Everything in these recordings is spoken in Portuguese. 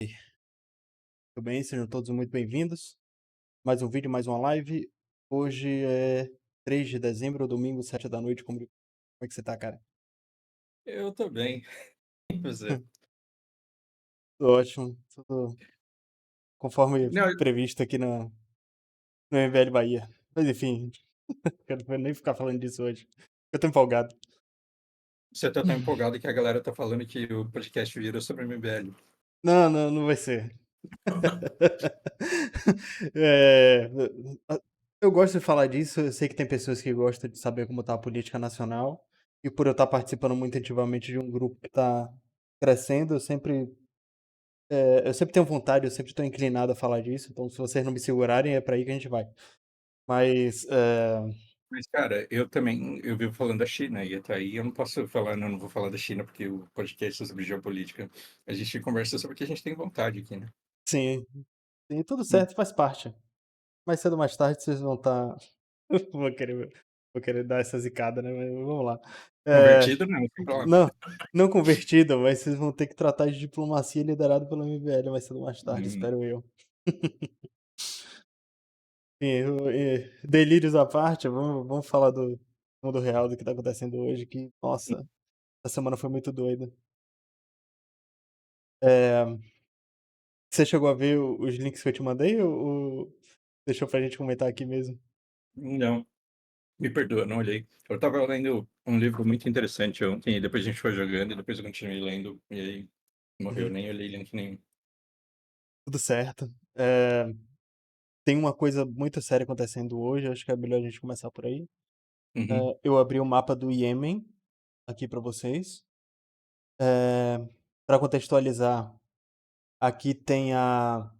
Tudo bem? Sejam todos muito bem-vindos. Mais um vídeo, mais uma live. Hoje é 3 de dezembro, domingo, 7 da noite. Como é que você tá, cara? Eu tô bem. E você? Tô ótimo. Tudo conforme Não, previsto aqui no MBL Bahia. Mas enfim, quero nem ficar falando disso hoje. Eu tô empolgado. você tá tão empolgado que a galera tá falando que o podcast virou sobre MBL. Não, não, não vai ser. É, eu gosto de falar disso. Eu sei que tem pessoas que gostam de saber como tá a política nacional. E por eu estar participando muito ativamente de um grupo que está crescendo, eu sempre tenho vontade, eu sempre estou inclinado a falar disso. Então, se vocês não me segurarem, é para aí que a gente vai. Mas, Mas, cara, eu também, eu vivo falando da China, e até aí eu não posso falar, não vou falar da China, porque o podcast é sobre geopolítica. A gente conversa sobre o que a gente tem vontade aqui, né? sim, sim, tudo Hum. certo, faz parte. Mais cedo ou mais tarde vocês vão estar. Vou querer dar essa zicada, né? Mas vamos lá. É, Convertido, não, fica lá. não, não convertido, mas vocês vão ter que tratar de diplomacia liderado pelo MBL mais cedo ou mais tarde, Hum, espero eu. Sim, delírios à parte, vamos falar do mundo real, do que tá acontecendo hoje, que, nossa, essa semana foi muito doida. É, você chegou a ver os links que eu te mandei ou deixou pra gente comentar aqui mesmo? não, me perdoa, não olhei. Eu tava lendo um livro muito interessante ontem, e depois a gente foi jogando, e depois eu continuei lendo, e aí morreu, Uhum, nem olhei link nenhum. tudo certo. Tem uma coisa muito séria acontecendo hoje, acho que é melhor a gente começar por aí. Uhum, Eu abri o mapa do Iêmen aqui pra vocês. Eh, Pra contextualizar, aqui tem a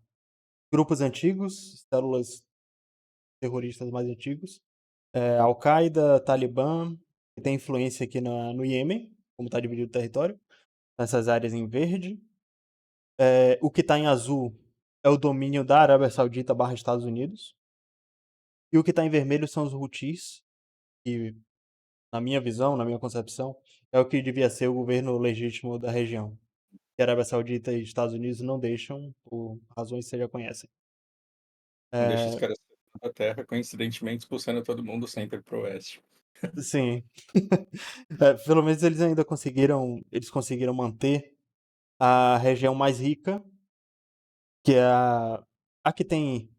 grupos antigos, células terroristas mais antigos. Al-Qaeda, Talibã, que tem influência aqui no Iêmen, como está dividido o território, nessas áreas em verde. O que está em azul é o domínio da Arábia Saudita barra Estados Unidos. E o que está em vermelho são os Houthis, que, na minha visão, na minha concepção, é o que devia ser o governo legítimo da região. Que a Arábia Saudita e Estados Unidos não deixam, por razões que vocês já conhecem. deixa os É, caras da Terra, coincidentemente expulsando todo mundo sempre pro oeste. sim. Pelo menos eles conseguiram manter a região mais rica, que é a que tem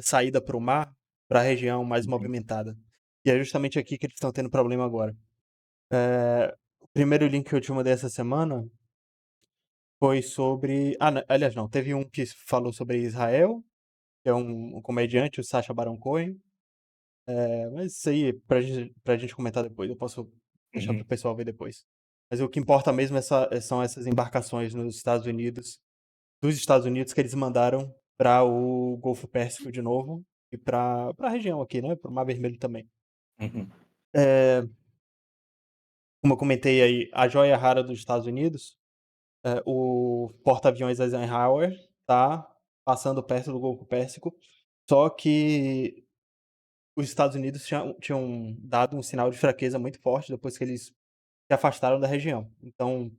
saída para o mar, para a região mais Uhum, movimentada. E é justamente aqui que eles estão tendo problema agora. O primeiro link que eu te mandei essa semana foi sobre. Ah, aliás, não, teve um que falou sobre Israel, que é um comediante, o Sacha Baron Cohen. Mas isso aí, pra gente comentar depois, eu posso deixar pro uhum, pessoal ver depois. Mas o que importa mesmo são essas embarcações dos Estados Unidos que eles mandaram para o Golfo Pérsico de novo e para a região aqui, né, para o Mar Vermelho também. uhum, Eh, Como eu comentei aí, a joia rara dos Estados Unidos, o porta-aviões Eisenhower tá passando perto do Golfo Pérsico, só que os Estados Unidos tinham dado um sinal de fraqueza muito forte depois que eles se afastaram da região. Então,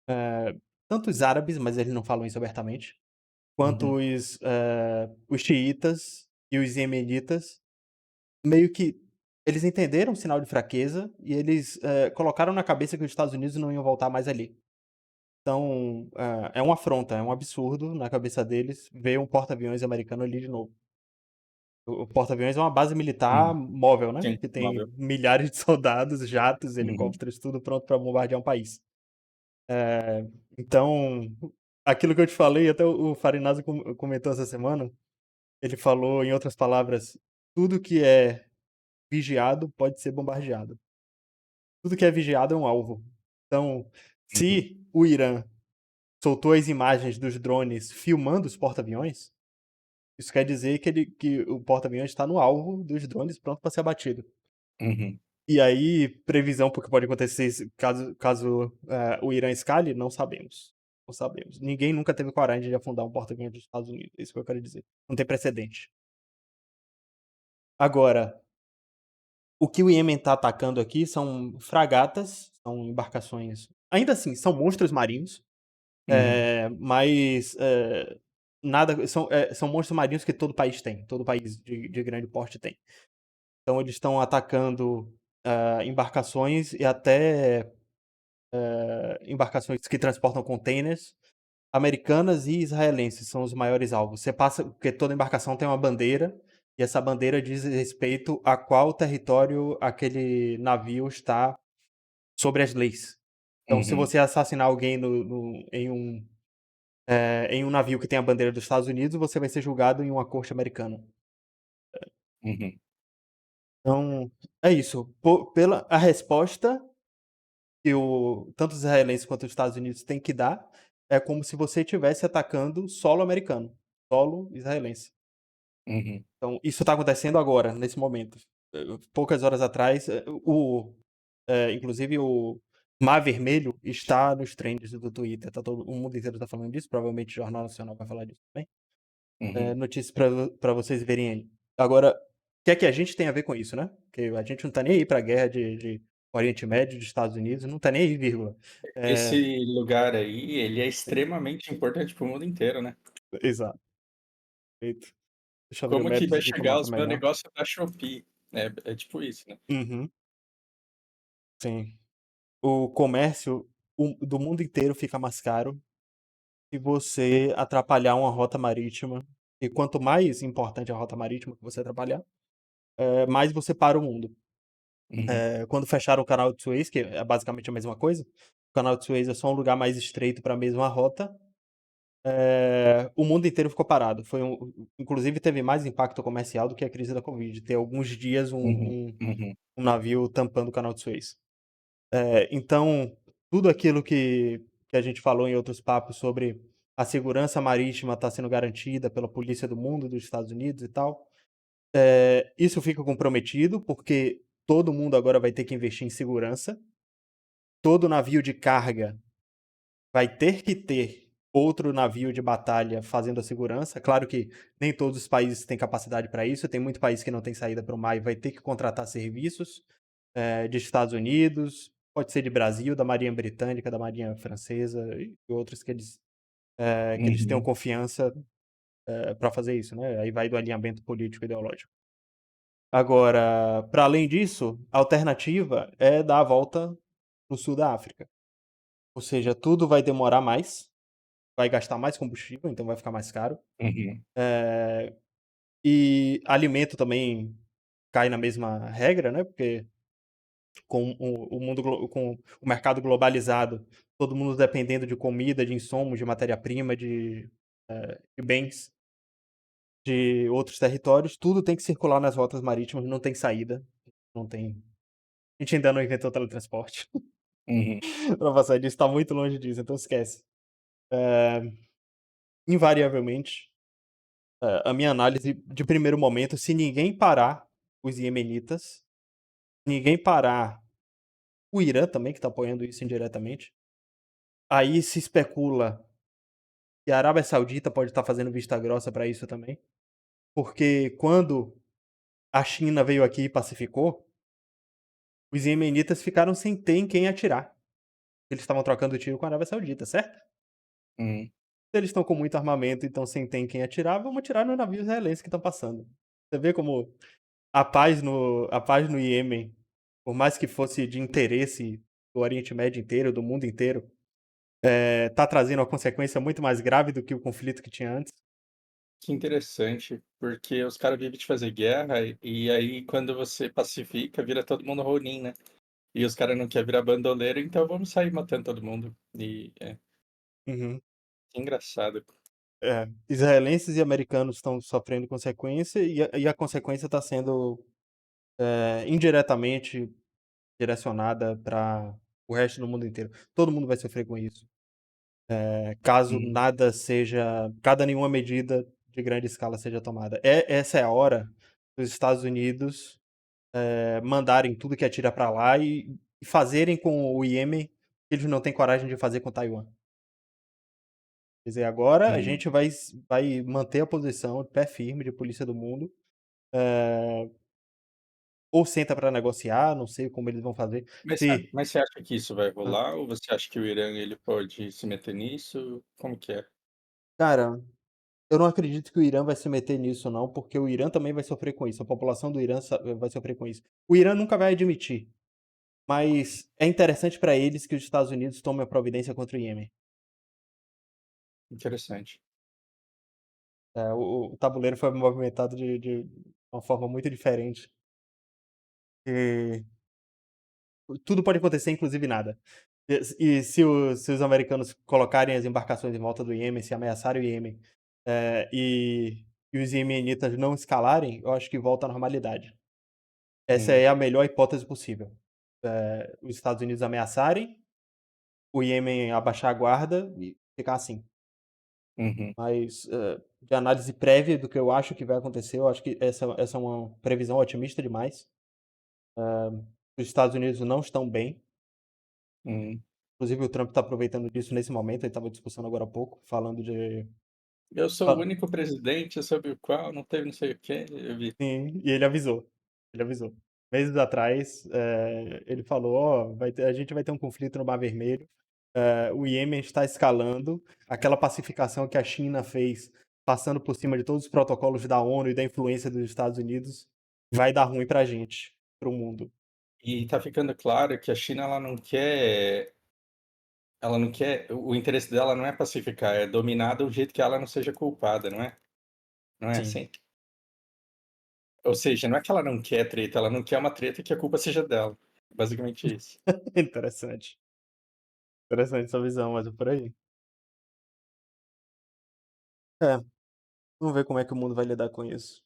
eh, tanto os árabes, mas eles não falam isso abertamente, quanto uhum, os xiitas e os iemenitas, meio que eles entenderam o sinal de fraqueza e eles, colocaram na cabeça que os Estados Unidos não iam voltar mais ali. Então, é uma afronta, é um absurdo na cabeça deles ver um porta-aviões americano ali de novo. O porta-aviões é uma base militar uhum. móvel, né, Sim, que tem móvel. milhares de soldados, jatos, Uhum, helicópteros, tudo pronto para bombardear um país. Então, aquilo que eu te falei, até o Farinazzo comentou essa semana, ele falou, em outras palavras: "Tudo que é vigiado pode ser bombardeado. Tudo que é vigiado é um alvo". Então, uhum, se o Irã soltou as imagens dos drones filmando os porta-aviões, isso quer dizer que o porta-aviões está no alvo dos drones, pronto para ser abatido. uhum, E aí, previsão para o que pode acontecer caso, o Irã escale, não sabemos. Não sabemos. Ninguém nunca teve coragem de afundar um porta-aviões dos Estados Unidos, é isso que eu quero dizer. Não tem precedente. Agora, o que o Iêmen está atacando aqui são fragatas, são embarcações, ainda assim, são monstros marinhos, Uhum. Mas, nada são monstros marinhos que todo país tem, todo país de grande porte tem. Então eles estão atacando, embarcações e até, embarcações que transportam containers, americanas e israelenses são os maiores alvos. Você passa porque toda embarcação tem uma bandeira, e essa bandeira diz respeito a qual território aquele navio está sobre as leis. Então, se Uhum. você assassinar alguém em um navio que tem a bandeira dos Estados Unidos, você vai ser julgado em uma corte americana. Uhum. Então, é isso. Pela a resposta que tanto os israelenses quanto os Estados Unidos têm que dar, é como se você estivesse atacando solo americano, solo israelense. Uhum. Então, isso está acontecendo agora, nesse momento. Poucas horas atrás, inclusive o Mar Vermelho está nos trends do Twitter. O mundo inteiro está falando disso, provavelmente o Jornal Nacional vai falar disso também. Uhum. Notícias para vocês verem aí. Agora, o que é que a gente tem a ver com isso, né? Porque a gente não tá nem aí pra guerra de Oriente Médio, dos Estados Unidos, não tá nem aí, vírgula. É, Esse lugar aí, ele é sim, extremamente importante para o mundo inteiro, né. exato. Perfeito. Deixa eu abrir o Como que Maps vai aqui que o chegar mapa é os meus melhor. negócios da Shopee, é tipo isso, né. Uhum, sim. O comércio do mundo inteiro fica mais caro se você atrapalhar uma rota marítima. E quanto mais importante a rota marítima que você atrapalhar, mais você para o mundo. Uhum. Quando fecharam o canal de Suez, que é basicamente a mesma coisa, o canal de Suez é só um lugar mais estreito para a mesma rota, o mundo inteiro ficou parado. Inclusive teve mais impacto comercial do que a crise da Covid, ter alguns dias Uhum. Uhum. um navio tampando o canal de Suez. Então, tudo aquilo que a gente falou em outros papos sobre a segurança marítima estar sendo garantida pela polícia do mundo, dos Estados Unidos e tal, isso fica comprometido, porque todo mundo agora vai ter que investir em segurança. Todo navio de carga vai ter que ter outro navio de batalha fazendo a segurança. Claro que nem todos os países têm capacidade para isso, tem muito país que não tem saída para o mar e vai ter que contratar serviços, de Estados Unidos, pode ser de Brasil, da Marinha Britânica, da Marinha Francesa e outros que eles tenham Uhum. confiança, para fazer isso, né, aí vai do alinhamento político e ideológico. Agora, para além disso, a alternativa é dar a volta para o sul da África. Ou seja, tudo vai demorar mais, vai gastar mais combustível, então vai ficar mais caro. Uhum. Eh, e alimento também cai na mesma regra, né, porque com o mercado globalizado, todo mundo dependendo de comida, de insumos, de matéria-prima, de bens de outros territórios, tudo tem que circular nas rotas marítimas, não tem saída, não tem a gente ainda não inventou teletransporte Uhum. pra passar disso, tá muito longe disso, então esquece. Eh, invariavelmente, a minha análise de primeiro momento, se ninguém parar os iemenitas, ninguém parar o Irã também, que tá apoiando isso indiretamente, aí se especula que a Arábia Saudita pode estar fazendo vista grossa para isso também, porque quando a China veio aqui e pacificou, os iemenitas ficaram sem ter em quem atirar. Eles estavam trocando tiro com a Arábia Saudita, certo? Uhum. Se eles estão com muito armamento, então sem ter em quem atirar, vamos atirar nos navios israelenses que estão passando. Você vê como a paz no Iêmen, por mais que fosse de interesse do Oriente Médio inteiro, do mundo inteiro, tá trazendo uma consequência muito mais grave do que o conflito que tinha antes. Que interessante, porque os caras vivem de fazer guerra e aí quando você pacifica, vira todo mundo ronin, né. E os caras não quer virar bandoleiro, então vamos sair matando todo mundo. Uhum. Que engraçado. Israelenses e americanos estão sofrendo consequência e a consequência está sendo, indiretamente direcionada para o resto do mundo inteiro. Todo mundo vai sofrer com isso. Caso Uhum. cada nenhuma medida de grande escala seja tomada. Essa é a hora dos Estados Unidos, mandarem tudo que atira para lá e fazerem com o Iêmen o que eles não têm coragem de fazer com Taiwan. Quer dizer, agora a Uhum. gente vai manter a posição de pé firme de polícia do mundo, ou senta para negociar, não sei como eles vão fazer. Se Mas você acha que isso vai hã. rolar ou você acha que o Irã ele pode se meter nisso? Como que é? Cara, eu não acredito que o Irã vai se meter nisso não, porque o Irã também vai sofrer com isso, a população do Irã vai sofrer com isso. O Irã nunca vai admitir, mas é interessante para eles que os Estados Unidos tomem a providência contra o Iêmen. Interessante. O tabuleiro foi movimentado de uma forma muito diferente, e tudo pode acontecer, inclusive nada. E se os americanos colocarem as embarcações em volta do Iêmen, se ameaçarem o Iêmen, e os iemenitas não escalarem, eu acho que volta à normalidade. Essa Hum, é a melhor hipótese possível. Os Estados Unidos ameaçarem, o Iêmen abaixar a guarda e ficar assim. uhum. Mas, de análise prévia do que eu acho que vai acontecer, eu acho que essa é uma previsão otimista demais. Os Estados Unidos não estão bem, Hum. inclusive o Trump está aproveitando disso nesse momento, ele estava discussando agora há pouco, falando de Eu sou o fa único presidente sobre o qual não teve não sei o quê, eu vi. sim, e ele avisou. Meses atrás, ele falou: "Ó, a gente vai ter um conflito no Mar Vermelho, o Iêmen está escalando, aquela pacificação que a China fez, passando por cima de todos os protocolos da ONU e da influência dos Estados Unidos, vai dar ruim pra gente, para o mundo". E tá ficando claro que a China ela não quer o interesse dela não é pacificar, é dominar do jeito que ela não seja culpada, não é? Não é Sim, assim? Ou seja, não é que ela não quer treta, ela não quer uma treta que a culpa seja dela. Basicamente isso. interessante. Interessante essa visão, mas é por aí. É, vamos ver como é que o mundo vai lidar com isso.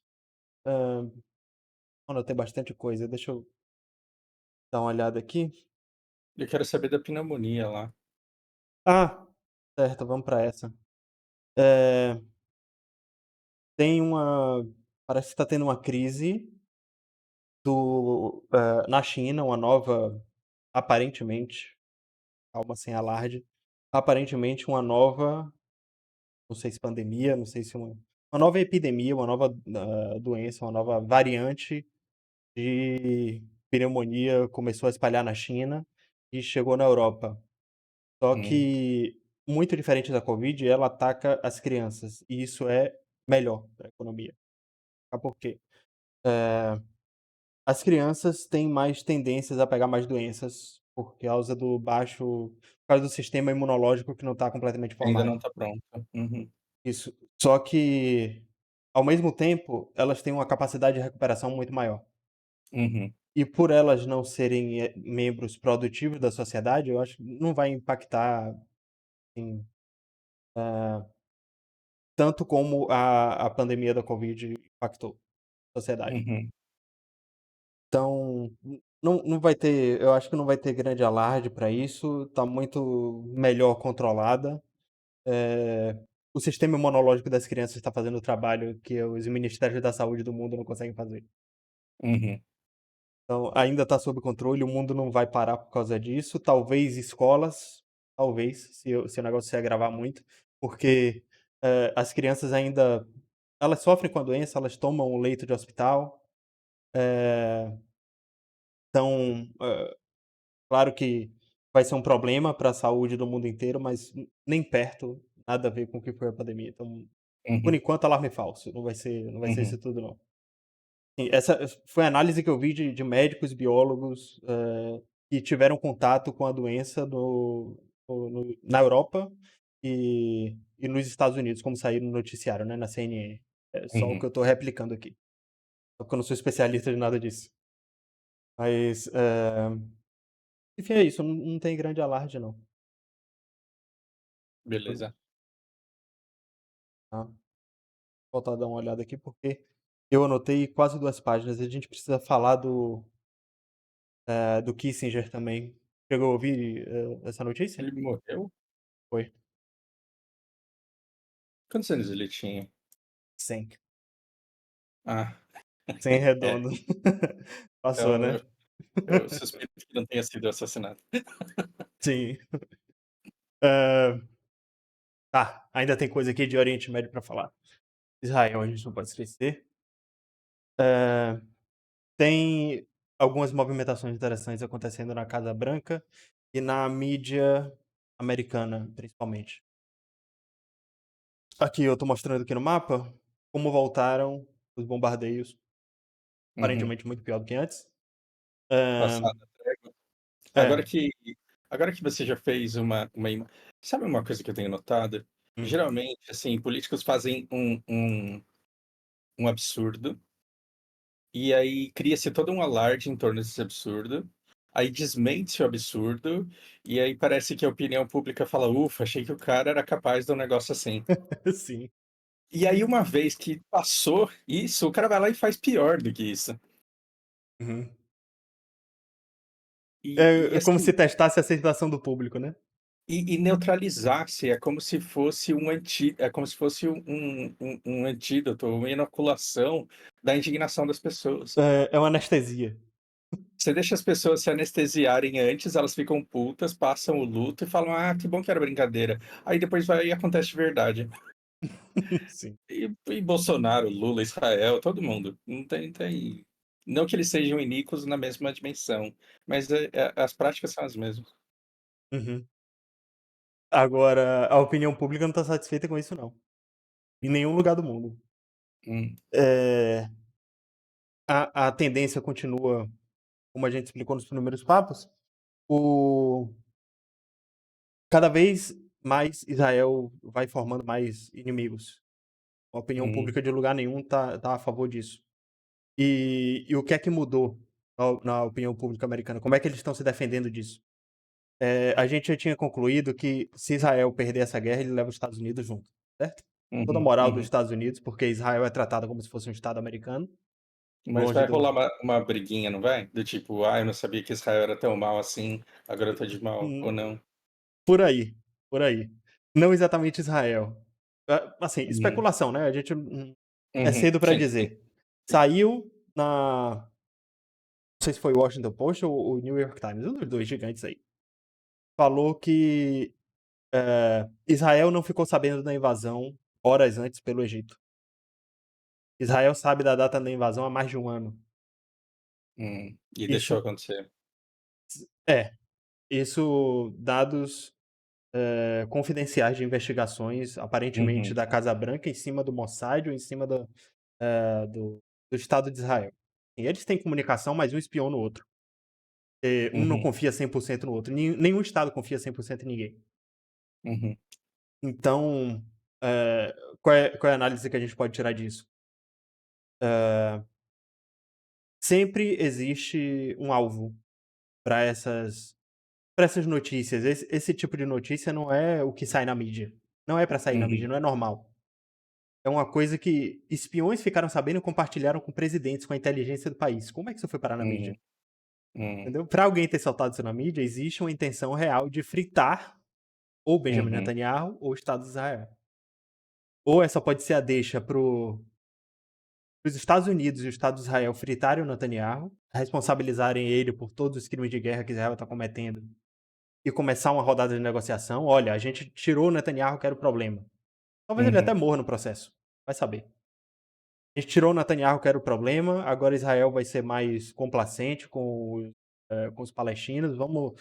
Hã, anotei bastante coisa, deixa eu dar uma olhada aqui. Eu quero saber da pneumonia lá. Ah, certo, vamos pra essa. Eh, tem uma parece que tá tendo uma crise na China, uma nova aparentemente, calma, sem alarde, aparentemente uma nova, não sei se pandemia, não sei se uma nova epidemia, uma nova, doença, uma nova variante de pneumonia começou a espalhar na China e chegou na Europa. Só Hum, que, muito diferente da Covid, ela ataca as crianças, e isso é melhor para a economia. Por quê? Eh, as crianças têm mais tendências a pegar mais doenças por causa do sistema imunológico que não está completamente ainda formado. não tá pronta. Uhum, Isso. Só que, ao mesmo tempo, elas têm uma capacidade de recuperação muito maior. uhum, E por elas não serem, membros produtivos da sociedade, eu acho que não vai impactar, assim, tanto como a pandemia da Covid impactou a sociedade. uhum, Então, não vai ter, eu acho que não vai ter grande alarde para isso, está muito melhor controlada. O sistema imunológico das crianças está fazendo o trabalho que os ministérios da saúde do mundo não conseguem fazer. uhum, Então, ainda está sob controle, o mundo não vai parar por causa disso. Talvez escolas, talvez, se o negócio se agravar muito, porque, as crianças ainda elas sofrem com a doença, elas tomam o leito de hospital, eh, então, claro que vai ser um problema para a saúde do mundo inteiro, mas nem perto, nada a ver com o que foi a pandemia. Então, por uhum, enquanto, alarme falso, não vai ser uhum, isso tudo não. Sim, essa foi a análise que eu vi de médicos, biólogos, que tiveram contato com a doença na Europa e nos Estados Unidos, como saiu no noticiário, né, na CNN. É só o uhum. que eu estou replicando aqui, só porque eu não sou especialista de nada disso. Mas, enfim, é isso, não tem grande alarde não. Beleza. Tá. Voltar a dar uma olhada aqui, porque eu anotei quase 2 páginas e a gente precisa falar do Kissinger também. Chegou a ouvir, essa notícia? Ele morreu? Foi. Quantos anos ele tinha? 100. Ah, 100 é. redondo. Passou, Então né? eu suspeito que não tenha sido assassinado. Sim. Tá, ainda tem coisa aqui de Oriente Médio pra falar. Israel, a gente não pode esquecer. Hã, tem algumas movimentações interessantes acontecendo na Casa Branca e na mídia americana, principalmente. Aqui eu tô mostrando aqui no mapa como voltaram os bombardeios, Uhum. aparentemente muito pior do que antes. Hã, Passada a trégua. Agora é. que agora que você já fez sabe uma coisa que eu tenho notado? Hum. Geralmente, assim, políticos fazem um absurdo, e aí cria-se todo um alarde em torno desse absurdo, aí desmente o absurdo, e aí parece que a opinião pública fala: "Ufa, achei que o cara era capaz de um negócio assim". Sim. E aí uma vez que passou isso, o cara vai lá e faz pior do que isso. Uhum. E É como assim, se testasse a aceitação do público, né. e neutralizar-se, é como se fosse é como se fosse um antídoto, uma inoculação da indignação das pessoas. É uma anestesia. Você deixa as pessoas se anestesiarem antes, elas ficam putas, passam o luto e falam: "Ah, que bom que era brincadeira". Aí depois vai e acontece de verdade. Sim. E Bolsonaro, Lula, Israel, todo mundo. Não que eles sejam iníquos na mesma dimensão, mas, as práticas são as mesmas. Uhum. Agora, a opinião pública não tá satisfeita com isso não, em nenhum lugar do mundo. Hum, Eh, a tendência continua, como a gente explicou nos primeiros papos, o cada vez mais Israel vai formando mais inimigos. A opinião uhum, pública de lugar nenhum tá a favor disso. E o que é que mudou na opinião pública americana? Como é que eles estão se defendendo disso? A gente já tinha concluído que se Israel perder essa guerra, ele leva os Estados Unidos junto, certo? Toda a uhum, moral dos uhum. Estados Unidos, porque Israel é tratado como se fosse um estado americano, Mas longe vai do rolar uma briguinha, não vai? Do tipo: "Ah, eu não sabia que Israel era tão mal assim, agora eu tô de mal", ou hum, não? por aí, por aí. Não exatamente Israel. Assim, Uhum, especulação, né, a gente é uhum. cedo para Sim, sim, dizer. sim. Saiu não sei se foi o Washington Post ou o New York Times, um dos 2 gigantes aí, falou que, Israel não ficou sabendo da invasão horas antes pelo Egito. Israel sabe da data da invasão há mais de um ano. E deixou Isso acontecer. é, isso dados, confidenciais de investigações, aparentemente Uhum, da Casa Branca, em cima do Mossad ou em cima do Estado de Israel. E eles têm comunicação, mas um espiou no outro. Um não uhum, confia 100% no outro, nenhum Estado confia 100% em ninguém. uhum, Então, eh, qual é a análise que a gente pode tirar disso? Eh, Sempre existe um alvo para essas notícias. Esse tipo de notícia não é o que sai na mídia. Não é para sair na uhum, mídia, não é normal. É uma coisa que espiões ficaram sabendo e compartilharam com presidentes, com a inteligência do país. Como é que isso foi parar na uhum, mídia? uhum, Entendeu? Para alguém ter soltado isso na mídia, existe uma intenção real de fritar ou Benjamin uhum, Netanyahu ou o Estado de Israel. Ou essa pode ser a deixa para os Estados Unidos e o Estado de Israel fritarem o Netanyahu, responsabilizarem ele por todos os crimes de guerra que Israel está cometendo e começar uma rodada de negociação. Olha, a gente tirou o Netanyahu que era o problema. Talvez ele até uhum, morra no processo, vai saber. A gente tirou o Netanyahu que era o problema, agora Israel vai ser mais complacente com os palestinos, vamos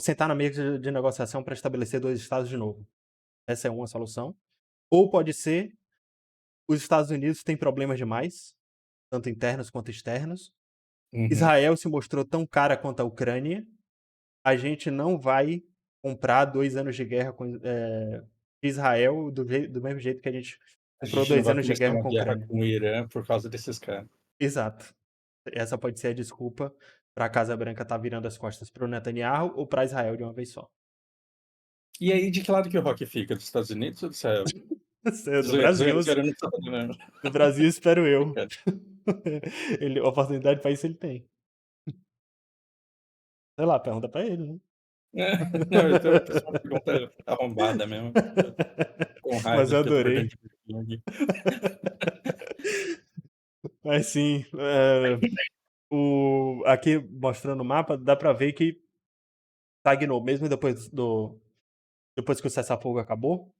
sentar na mesa de negociação para estabelecer 2 estados de novo. Essa é uma solução. Ou pode ser, os Estados Unidos têm problemas demais, tanto internos quanto externos. uhum. Israel se mostrou tão cara quanto a Ucrânia, a gente não vai comprar 2 anos de guerra de Israel do mesmo jeito que a gente A comprou gente não 2 vai anos de começar guerra uma com a guerra Ucrânia. com o Irã por causa desses caras. Exato. Essa pode ser a desculpa para a Casa Branca estar virando as costas para o Netanyahu ou para Israel de uma vez só. E aí, de que lado que o rock fica? Dos Estados Unidos ou do Israel? Do Zoeira, Brasil, zoeira, zoeira, não tô falando. do Brasil espero eu. Brincando. Oportunidade para isso ele tem. Sei lá, pergunta para ele, né. Não, eu tô só uma pergunta arrombada mesmo, tô com Mas raiva eu porque eu tô perdendo adorei. dinheiro aqui. Mas sim, aqui mostrando o mapa, dá pra ver que estagnou, mesmo depois que o cessar-fogo acabou,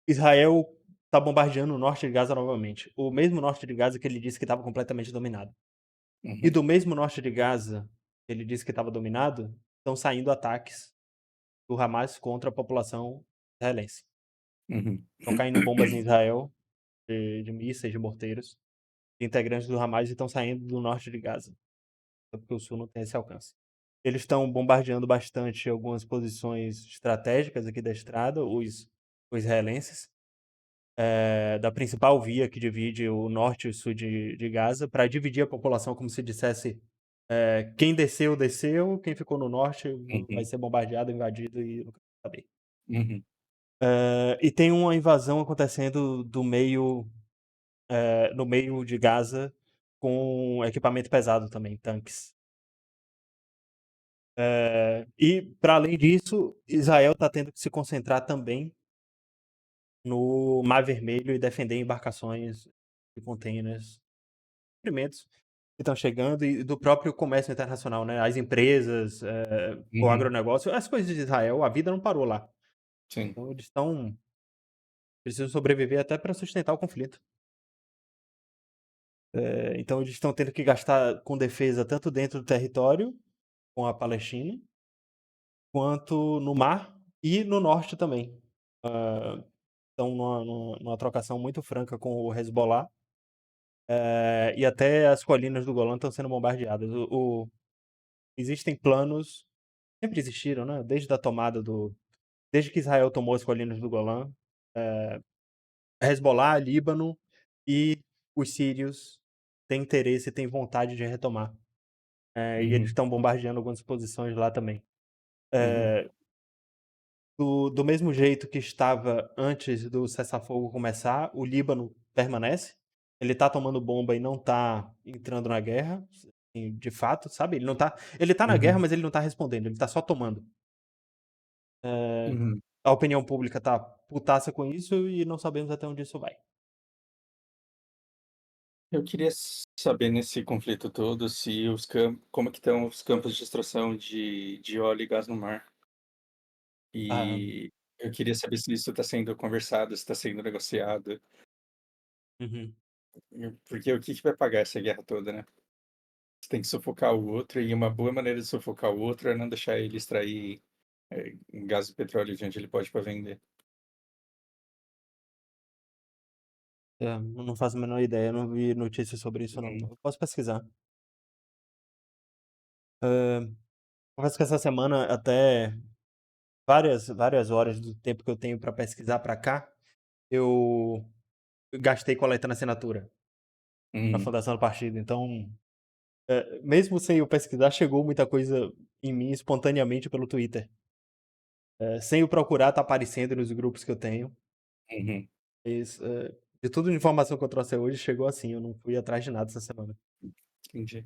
Israel tá bombardeando o norte de Gaza novamente. O mesmo norte de Gaza que ele disse que estava completamente dominado. E Uhum. do mesmo norte de Gaza, ele disse que estava dominado, estão saindo ataques do Hamas contra a população israelense. Uhum. Estão caindo bombas em Israel, de mísseis, de morteiros. Integrantes do Hamas estão saindo do norte de Gaza, porque o sul não tem esse alcance. Eles estão bombardeando bastante algumas posições estratégicas aqui da estrada, os israelenses, da principal via que divide o norte e o sul de Gaza, para dividir a população, como se dissesse: quem desceu, desceu, quem ficou no norte vai Uhum. ser bombardeado, invadido e não quero saber. Uhum. E tem uma invasão acontecendo no meio de Gaza, com equipamento pesado também, tanques. E, para além disso, Israel está tendo que se concentrar também no Mar Vermelho e defender embarcações e containers, suprimentos que estão chegando e do próprio comércio internacional, né? As empresas, o Uhum. agronegócio, as coisas de Israel, a vida não parou lá. Sim. Então eles precisam sobreviver até para sustentar o conflito. Então eles estão tendo que gastar com defesa tanto dentro do território, com a Palestina, quanto no mar e no norte também. Estão numa trocação muito franca com o Hezbollah. E até as colinas do Golã estão sendo bombardeadas. Existem planos, sempre existiram, né? Desde que Israel tomou as colinas do Golã, Hezbollah, Líbano e os sírios têm interesse, têm vontade de retomar. E eles Uhum. estão bombardeando algumas posições lá também. Uhum. É, do mesmo jeito que estava antes do cessar-fogo começar, o Líbano permanece. Ele tá tomando bomba e não tá entrando na guerra, assim, de fato, sabe? Ele tá na guerra, Uhum. mas ele não tá respondendo, ele tá só tomando. Uhum. A opinião pública tá putaça com isso e não sabemos até onde isso vai. Eu queria saber nesse conflito todo se como que estão os campos de extração de óleo e gás no mar. Ah, E eu queria saber se isso está sendo conversado, se está sendo negociado, uhum. porque o que que vai pagar essa guerra toda, né? Você tem que sufocar o outro e uma boa maneira de sufocar o outro é não deixar ele extrair, gás e petróleo de onde ele pode para vender. Eu não faço a menor ideia, eu não vi notícias sobre isso não. Uhum. Eu posso pesquisar. Confesso que essa semana até várias horas do tempo que eu tenho para pesquisar para cá, eu gastei coletando assinatura na Uhum. fundação do partido. Então, mesmo sem eu pesquisar, chegou muita coisa em mim espontaneamente pelo Twitter. Sem eu procurar, tá aparecendo nos grupos que eu tenho. Uhum. Mas, de toda a informação que eu trouxe hoje, chegou assim. Eu não fui atrás de nada essa semana. Entendi.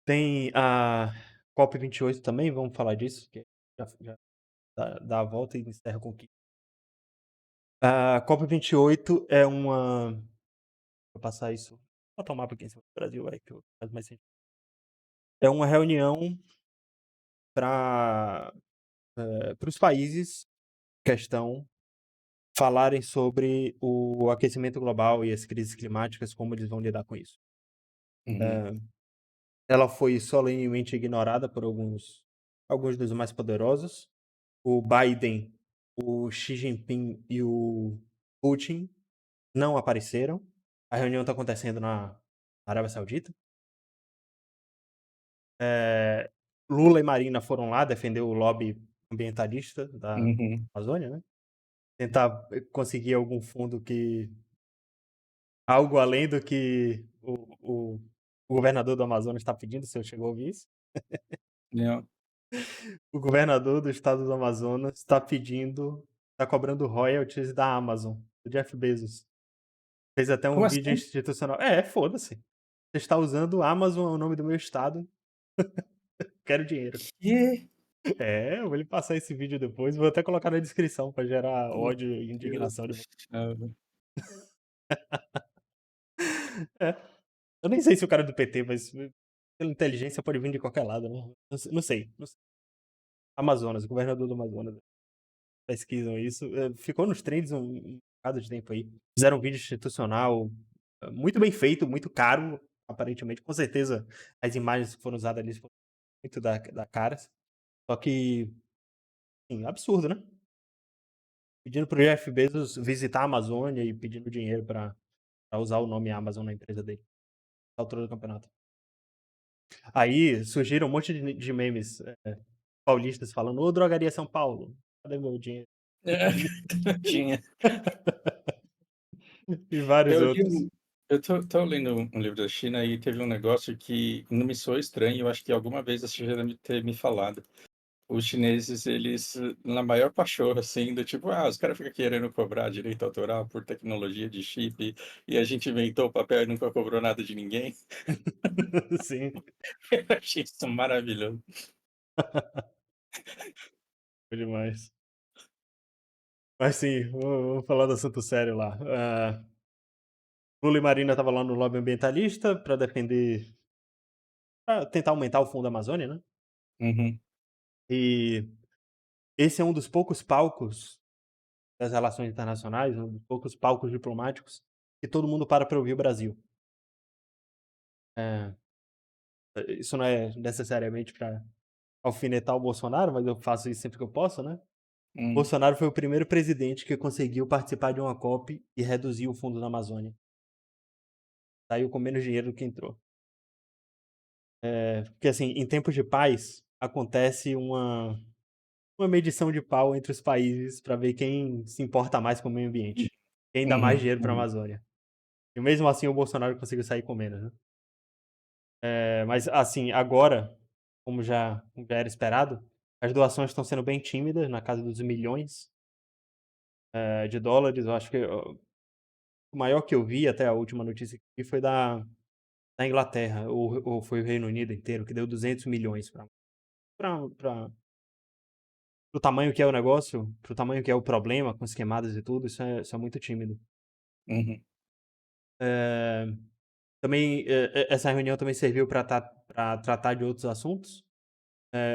Tem a COP28 também, vamos falar disso, que já dá a volta e encerra com o que. A COP28 é uma. Vou passar isso. Vou tomar aqui em cima do Brasil, vai, que faz mais sentido. É uma reunião para os países em questão falarem sobre o aquecimento global e as crises climáticas, como eles vão lidar com isso. Uhum. Eh, Ela foi solenemente ignorada por alguns dos mais poderosos. O Biden, o Xi Jinping e o Putin não apareceram. A reunião está acontecendo na Arábia Saudita. Lula e Marina foram lá defender o lobby ambientalista da Uhum. Amazônia, né? Tentar conseguir algum fundo algo além do que o governador do Amazonas está pedindo, se eu chegou a ouvir isso. Não. O governador do estado do Amazonas está cobrando royalties da Amazon, do Jeff Bezos. Fez até um Como vídeo assim? institucional. Foda-se. Você está usando Amazon, é o nome do meu estado, quero dinheiro. Que? Eu vou lhe passar esse vídeo depois, vou até colocar na descrição para gerar Meu ódio e Deus indignação do de você. céu. É, eu nem sei se o cara é do PT, mas pela inteligência pode vir de qualquer lado, né? Não sei. Amazonas, o governador do Amazonas. Pesquisam isso. Ficou nos trends um bocado de tempo aí. Fizeram um vídeo institucional muito bem feito, muito caro. aparentemente. Com certeza, as imagens que foram usadas ali foram muito da caras. Só que, assim, absurdo, né? Pedindo pro Jeff Bezos visitar a Amazônia e pedindo dinheiro pra usar o nome Amazon na empresa dele, na altura do campeonato. Aí surgiram um monte de memes, paulistas falando: "Ô, drogaria São Paulo, cadê meu dinheiro?" É, tinha. E vários Eu li outros. um eu tô lendo um livro da China e teve um negócio que não me soou estranho, eu acho que alguma vez você já deve ter me falado. Os chineses, eles, na maior pachorra, assim, do tipo: "Ah, os caras ficam querendo cobrar direito autoral por tecnologia de chip, e a gente inventou o papel e nunca cobrou nada de ninguém". Sim, Eu achei isso maravilhoso. foi demais. Mas sim, vamos falar do assunto sério lá. Lula e Marina estavam lá no lobby ambientalista para defender, pra tentar aumentar o fundo da Amazônia, né. Uhum. E esse é um dos poucos palcos das relações internacionais, um dos poucos palcos diplomáticos que todo mundo para ouvir o Brasil. Eh, isso não é necessariamente para alfinetar o Bolsonaro, mas eu faço isso sempre que eu posso, né. Hum. Bolsonaro foi o primeiro presidente que conseguiu participar de uma COP e reduzir o fundo da Amazônia. Saiu com menos dinheiro do que entrou. Porque, assim, em tempos de paz, acontece uma medição de pau entre os países para ver quem se importa mais com o meio ambiente, quem dá mais Uhum, dinheiro para a uhum, Amazônia. E mesmo assim o Bolsonaro conseguiu sair com menos, né. Mas, assim, agora, como já era esperado, as doações estão sendo bem tímidas, na casa dos milhões, de dólares. Eu acho que o maior que eu vi, até a última notícia que vi, foi da Inglaterra, ou foi o Reino Unido inteiro, que deu 200 milhões pra para o tamanho que é o negócio, para o tamanho que é o problema com as queimadas e tudo, isso é muito tímido. uhum, Eh, também, essa reunião também serviu para tratar de outros assuntos.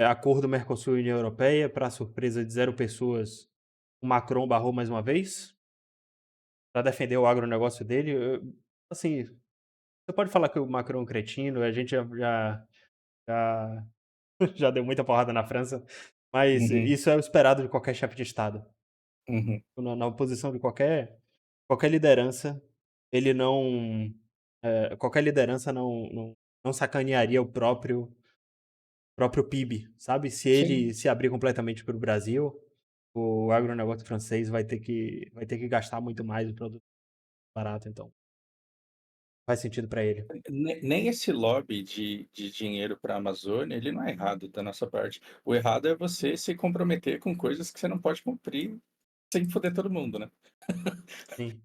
Acordo Mercosul e União Europeia, para surpresa de zero pessoas, o Macron barrou mais uma vez, para defender o agronegócio dele. Assim, você pode falar que o Macron é um cretino, a gente já já deu muita porrada na França, mas uhum, isso é o esperado de qualquer chefe de estado. uhum. Na oposição de qualquer liderança, ele não, qualquer liderança não sacanearia o próprio PIB, sabe. Se Sim. ele se abrir completamente para o Brasil, o agronegócio francês vai ter que gastar muito mais, o produto barato, então faz sentido para ele. Nem esse lobby de dinheiro para a Amazônia, ele não é errado da nossa parte. O errado é você se comprometer com coisas que você não pode cumprir sem foder todo mundo, né. Sim.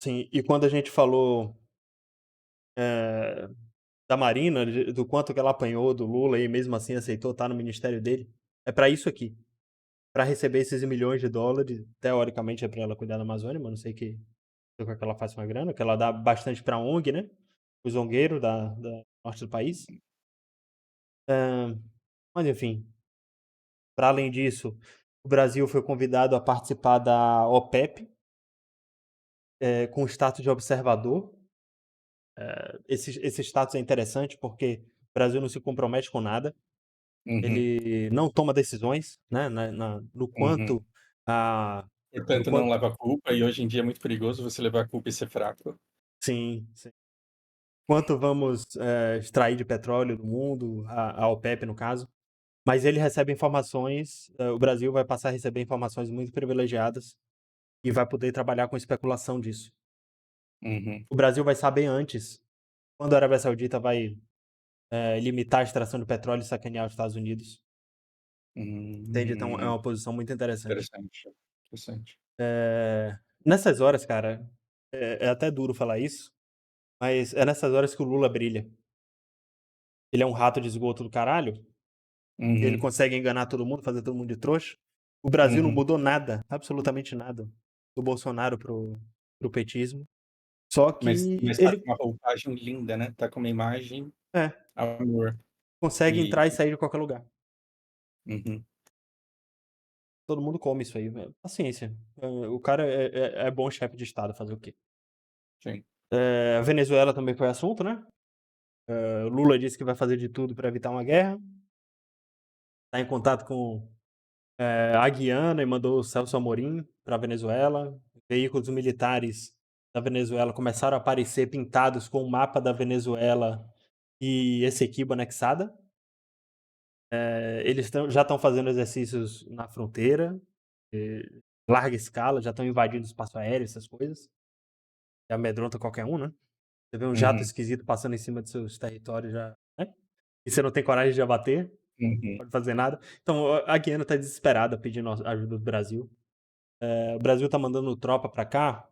Sim, e quando a gente falou, eh, da Marina, do quanto que ela apanhou do Lula e mesmo assim aceitou estar no ministério dele, é para isso aqui. Pra receber esses milhões de dólares, teoricamente é pra ela cuidar da Amazônia, mas não sei o que é que ela faz com a grana, que ela dá bastante pra ONG, né, os zongueiro da norte do país. Hã, mas enfim, pra além disso, o Brasil foi convidado a participar da OPEP, com o status de observador. Esse status é interessante, porque o Brasil não se compromete com nada, Uhum, ele não toma decisões, né, no uhum. quanto a no Portanto, não quanto leva a culpa e hoje em dia é muito perigoso você levar a culpa e ser fraco. sim, sim. Quanto vamos, extrair de petróleo do mundo, a OPEP no caso, mas ele recebe informações, o Brasil vai passar a receber informações muito privilegiadas e vai poder trabalhar com especulação disso. Uhum. O Brasil vai saber antes quando a Arábia Saudita vai, limitar a extração de petróleo e sacanear os Estados Unidos, entende? Então é Hum, uma posição muito interessante. interessante, interessante. Nessas horas, cara, é até duro falar isso, mas é nessas horas que o Lula brilha. Ele é um rato de esgoto do caralho. Ele Uhum, consegue enganar todo mundo, fazer todo mundo de trouxa. O Brasil não uhum. mudou nada, absolutamente nada, do Bolsonaro pro petismo. Só que Mas tá com ele uma roupagem linda, né, tá com uma imagem é, amor consegue e entrar e sair de qualquer lugar. uhum, Todo mundo come isso aí, paciência. O cara é bom chefe de estado, fazer o quê? sim. A Venezuela também foi assunto, né? Lula disse que vai fazer de tudo para evitar uma guerra. Está em contato com a Guiana e mandou o Celso Amorim para a Venezuela. Veículos militares da Venezuela começaram a aparecer pintados com o mapa da Venezuela e Essequibo anexada. Eles já estão fazendo exercícios na fronteira, larga escala, já estão invadindo o espaço aéreo, essas coisas. Que amedronta qualquer um, né? Você vê um jato Uhum, esquisito passando em cima dos seus territórios já, né? E você não tem coragem de abater, não uhum. pode fazer nada. Então a Guiana está desesperada pedindo ajuda do Brasil. O Brasil está mandando tropa para cá.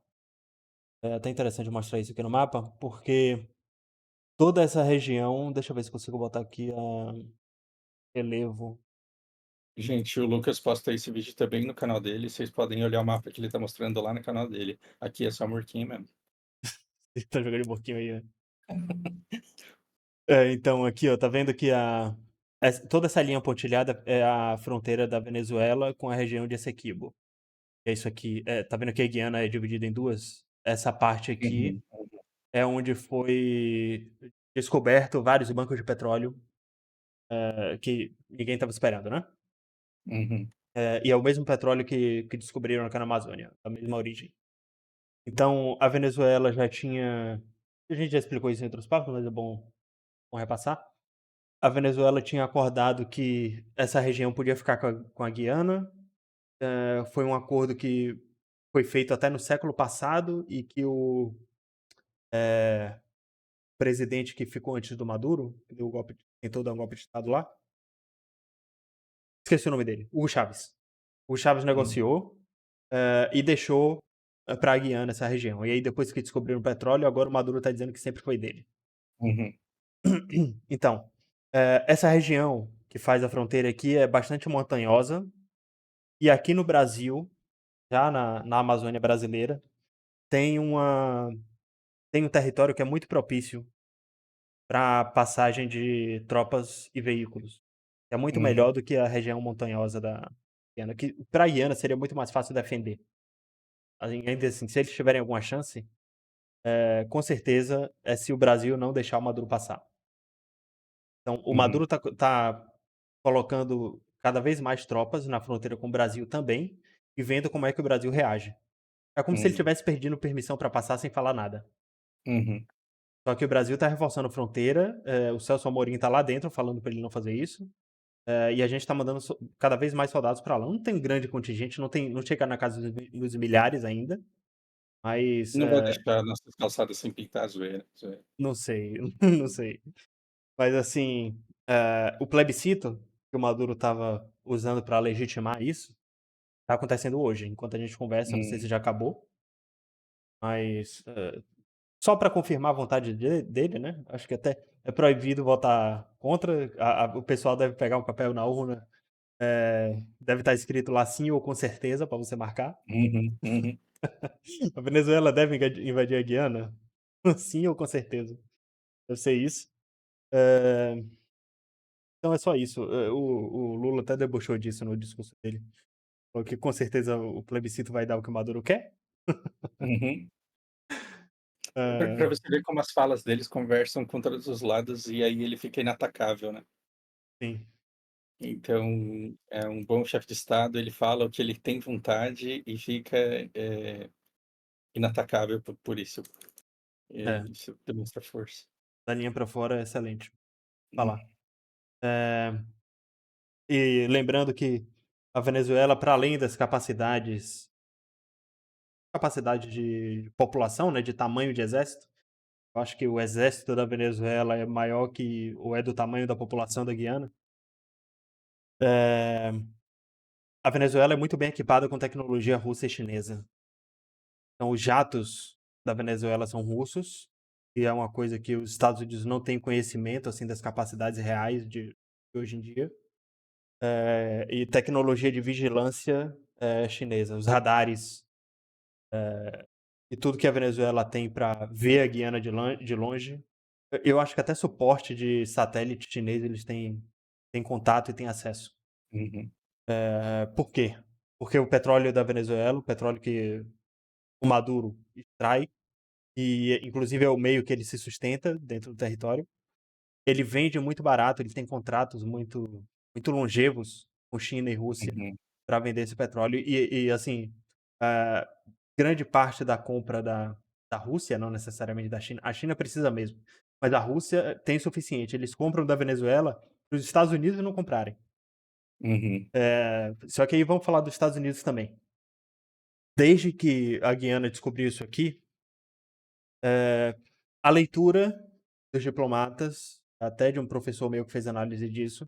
É até interessante mostrar isso aqui no mapa, porque toda essa região, deixa eu ver se consigo botar aqui a relevo. Gente, o Lucas posta esse vídeo também no canal dele, vocês podem olhar o mapa que ele tá mostrando lá no canal dele. Aqui é só Murquinho mesmo. Tá jogando um pouquinho aí, né? Então aqui, ó, tá vendo que toda essa linha pontilhada é a fronteira da Venezuela com a região de Essequibo. É isso aqui. Tá vendo que a Guiana é dividida em duas? Essa parte aqui Uhum, é onde foi descoberto vários bancos de petróleo que ninguém estava esperando, né? uhum, E é o mesmo petróleo que descobriram aqui na Amazônia, a mesma origem. Então, a Venezuela já tinha. A gente já explicou isso em outros papos, mas é bom repassar. A Venezuela tinha acordado que essa região podia ficar com a Guiana. Foi um acordo que foi feito até no século passado e que o presidente que ficou antes do Maduro, que deu o golpe, tentou dar um golpe de Estado lá, esqueci o nome dele, Hugo Chávez. O Chávez uhum, negociou e deixou para a Guiana essa região. E aí, depois que descobriram o petróleo, agora o Maduro está dizendo que sempre foi dele. uhum, Então, essa região que faz a fronteira aqui é bastante montanhosa. E aqui no Brasil, já na Amazônia brasileira, tem, uma, tem um território que é muito propício para passagem de tropas e veículos. É muito melhor uhum, do que a região montanhosa da Guiana, que para a Guiana seria muito mais fácil defender. Ainda assim, se eles tiverem alguma chance, com certeza é se o Brasil não deixar o Maduro passar. Então, o uhum, Maduro tá colocando cada vez mais tropas na fronteira com o Brasil também e vendo como é que o Brasil reage. É como se ele uhum, tivesse pedindo permissão para passar sem falar nada. uhum, Só que o Brasil tá reforçando a fronteira, o Celso Amorim tá lá dentro falando para ele não fazer isso, e a gente tá mandando cada vez mais soldados para lá. Não tem um grande contingente, não chega na casa dos milhares ainda, mas Não vai deixar nossas calçadas sem pintar a zoeira, zoeira. não sei, não sei. Mas assim, o plebiscito que o Maduro estava usando para legitimar isso, tá acontecendo hoje. Enquanto a gente conversa, não sei se Hum, já acabou, mas só para confirmar a vontade dele, né? Acho que até é proibido votar contra. O pessoal deve pegar um papel na urna, deve estar escrito lá sim ou com certeza para você marcar. uhum, uhum, A Venezuela deve invadir a Guiana? Sim ou com certeza. Deve ser isso. Eh, então é só isso. O Lula até debochou disso no discurso dele. Falou que com certeza o plebiscito vai dar o que o Maduro quer. uhum. Eh, Pra você ver como as falas deles conversam com todos os lados e aí ele fica inatacável, né. sim. Então, é um bom chefe de estado, ele fala o que ele tem vontade e fica, inatacável por isso. É, Isso demonstra força. da linha para fora é excelente. Hum, Falar. Eh, e lembrando que a Venezuela, para além das capacidade de população, né, de tamanho de exército, eu acho que o exército da Venezuela é maior que ou é do tamanho da população da Guiana. Eh, a Venezuela é muito bem equipada com tecnologia russa e chinesa. Então, os jatos da Venezuela são russos, e é uma coisa que os Estados Unidos não têm conhecimento assim das capacidades reais de hoje em dia. E tecnologia de vigilância chinesa, os radares e tudo que a Venezuela tem para ver a Guiana de longe. Eu acho que até suporte de satélite chinês eles têm contato e têm acesso. uhum, Por quê? Porque o petróleo da Venezuela, o petróleo que o Maduro extrai e inclusive é o meio que ele se sustenta dentro do território. Ele vende muito barato, ele tem contratos muito longevos com China e Rússia Uhum. para vender esse petróleo e assim, ah, grande parte da compra da Rússia, não necessariamente da China, a China precisa mesmo, mas a Rússia tem o suficiente, eles compram da Venezuela para os Estados Unidos não comprarem. Uhum. Só que aí vamos falar dos Estados Unidos também. Desde que a Guiana descobriu isso aqui, eh, a leitura dos diplomatas, até de um professor meu que fez análise disso,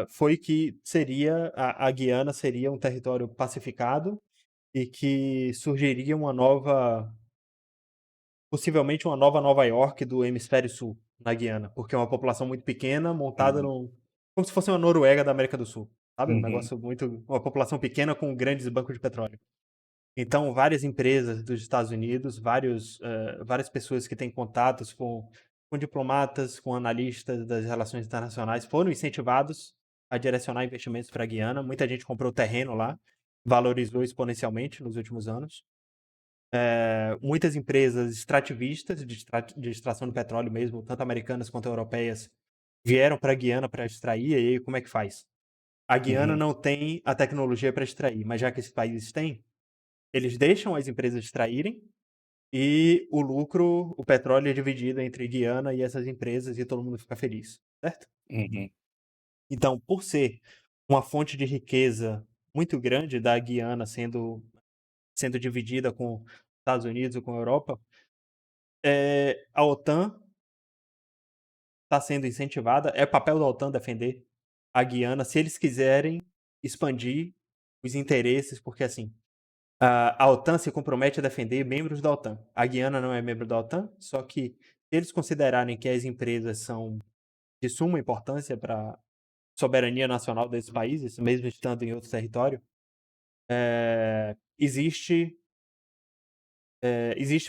foi que seria a Guiana seria um território pacificado e que surgiria uma nova possivelmente uma nova Nova York do hemisfério sul, na Guiana, porque é uma população muito pequena montada Uhum. num como se fosse uma Noruega da América do Sul, sabe, um Uhum. negócio muito uma população pequena com grandes bancos de petróleo. Então, várias empresas dos Estados Unidos, várias pessoas que têm contatos com diplomatas, com analistas das relações internacionais, foram incentivados a direcionar investimentos para a Guiana. Muita gente comprou terreno lá, valorizou exponencialmente nos últimos anos. Muitas empresas extrativistas de extração de petróleo mesmo, tanto americanas quanto europeias, vieram para a Guiana para extrair. E aí, como é que faz? A Guiana Uhum. não tem a tecnologia para extrair, mas já que esses países têm, eles deixam as empresas extraírem e o lucro, o petróleo é dividido entre Guiana e essas empresas e todo mundo fica feliz, certo? Uhum. Então, por ser uma fonte de riqueza muito grande da Guiana sendo dividida com Estados Unidos e com a Europa, a OTAN está sendo incentivada, é papel da OTAN defender a Guiana se eles quiserem expandir os interesses, porque assim, a OTAN se compromete a defender membros da OTAN. A Guiana não é membro da OTAN, só que se eles considerarem que as empresas são de suma importância para a soberania nacional desses países, mesmo estando em outro território, existe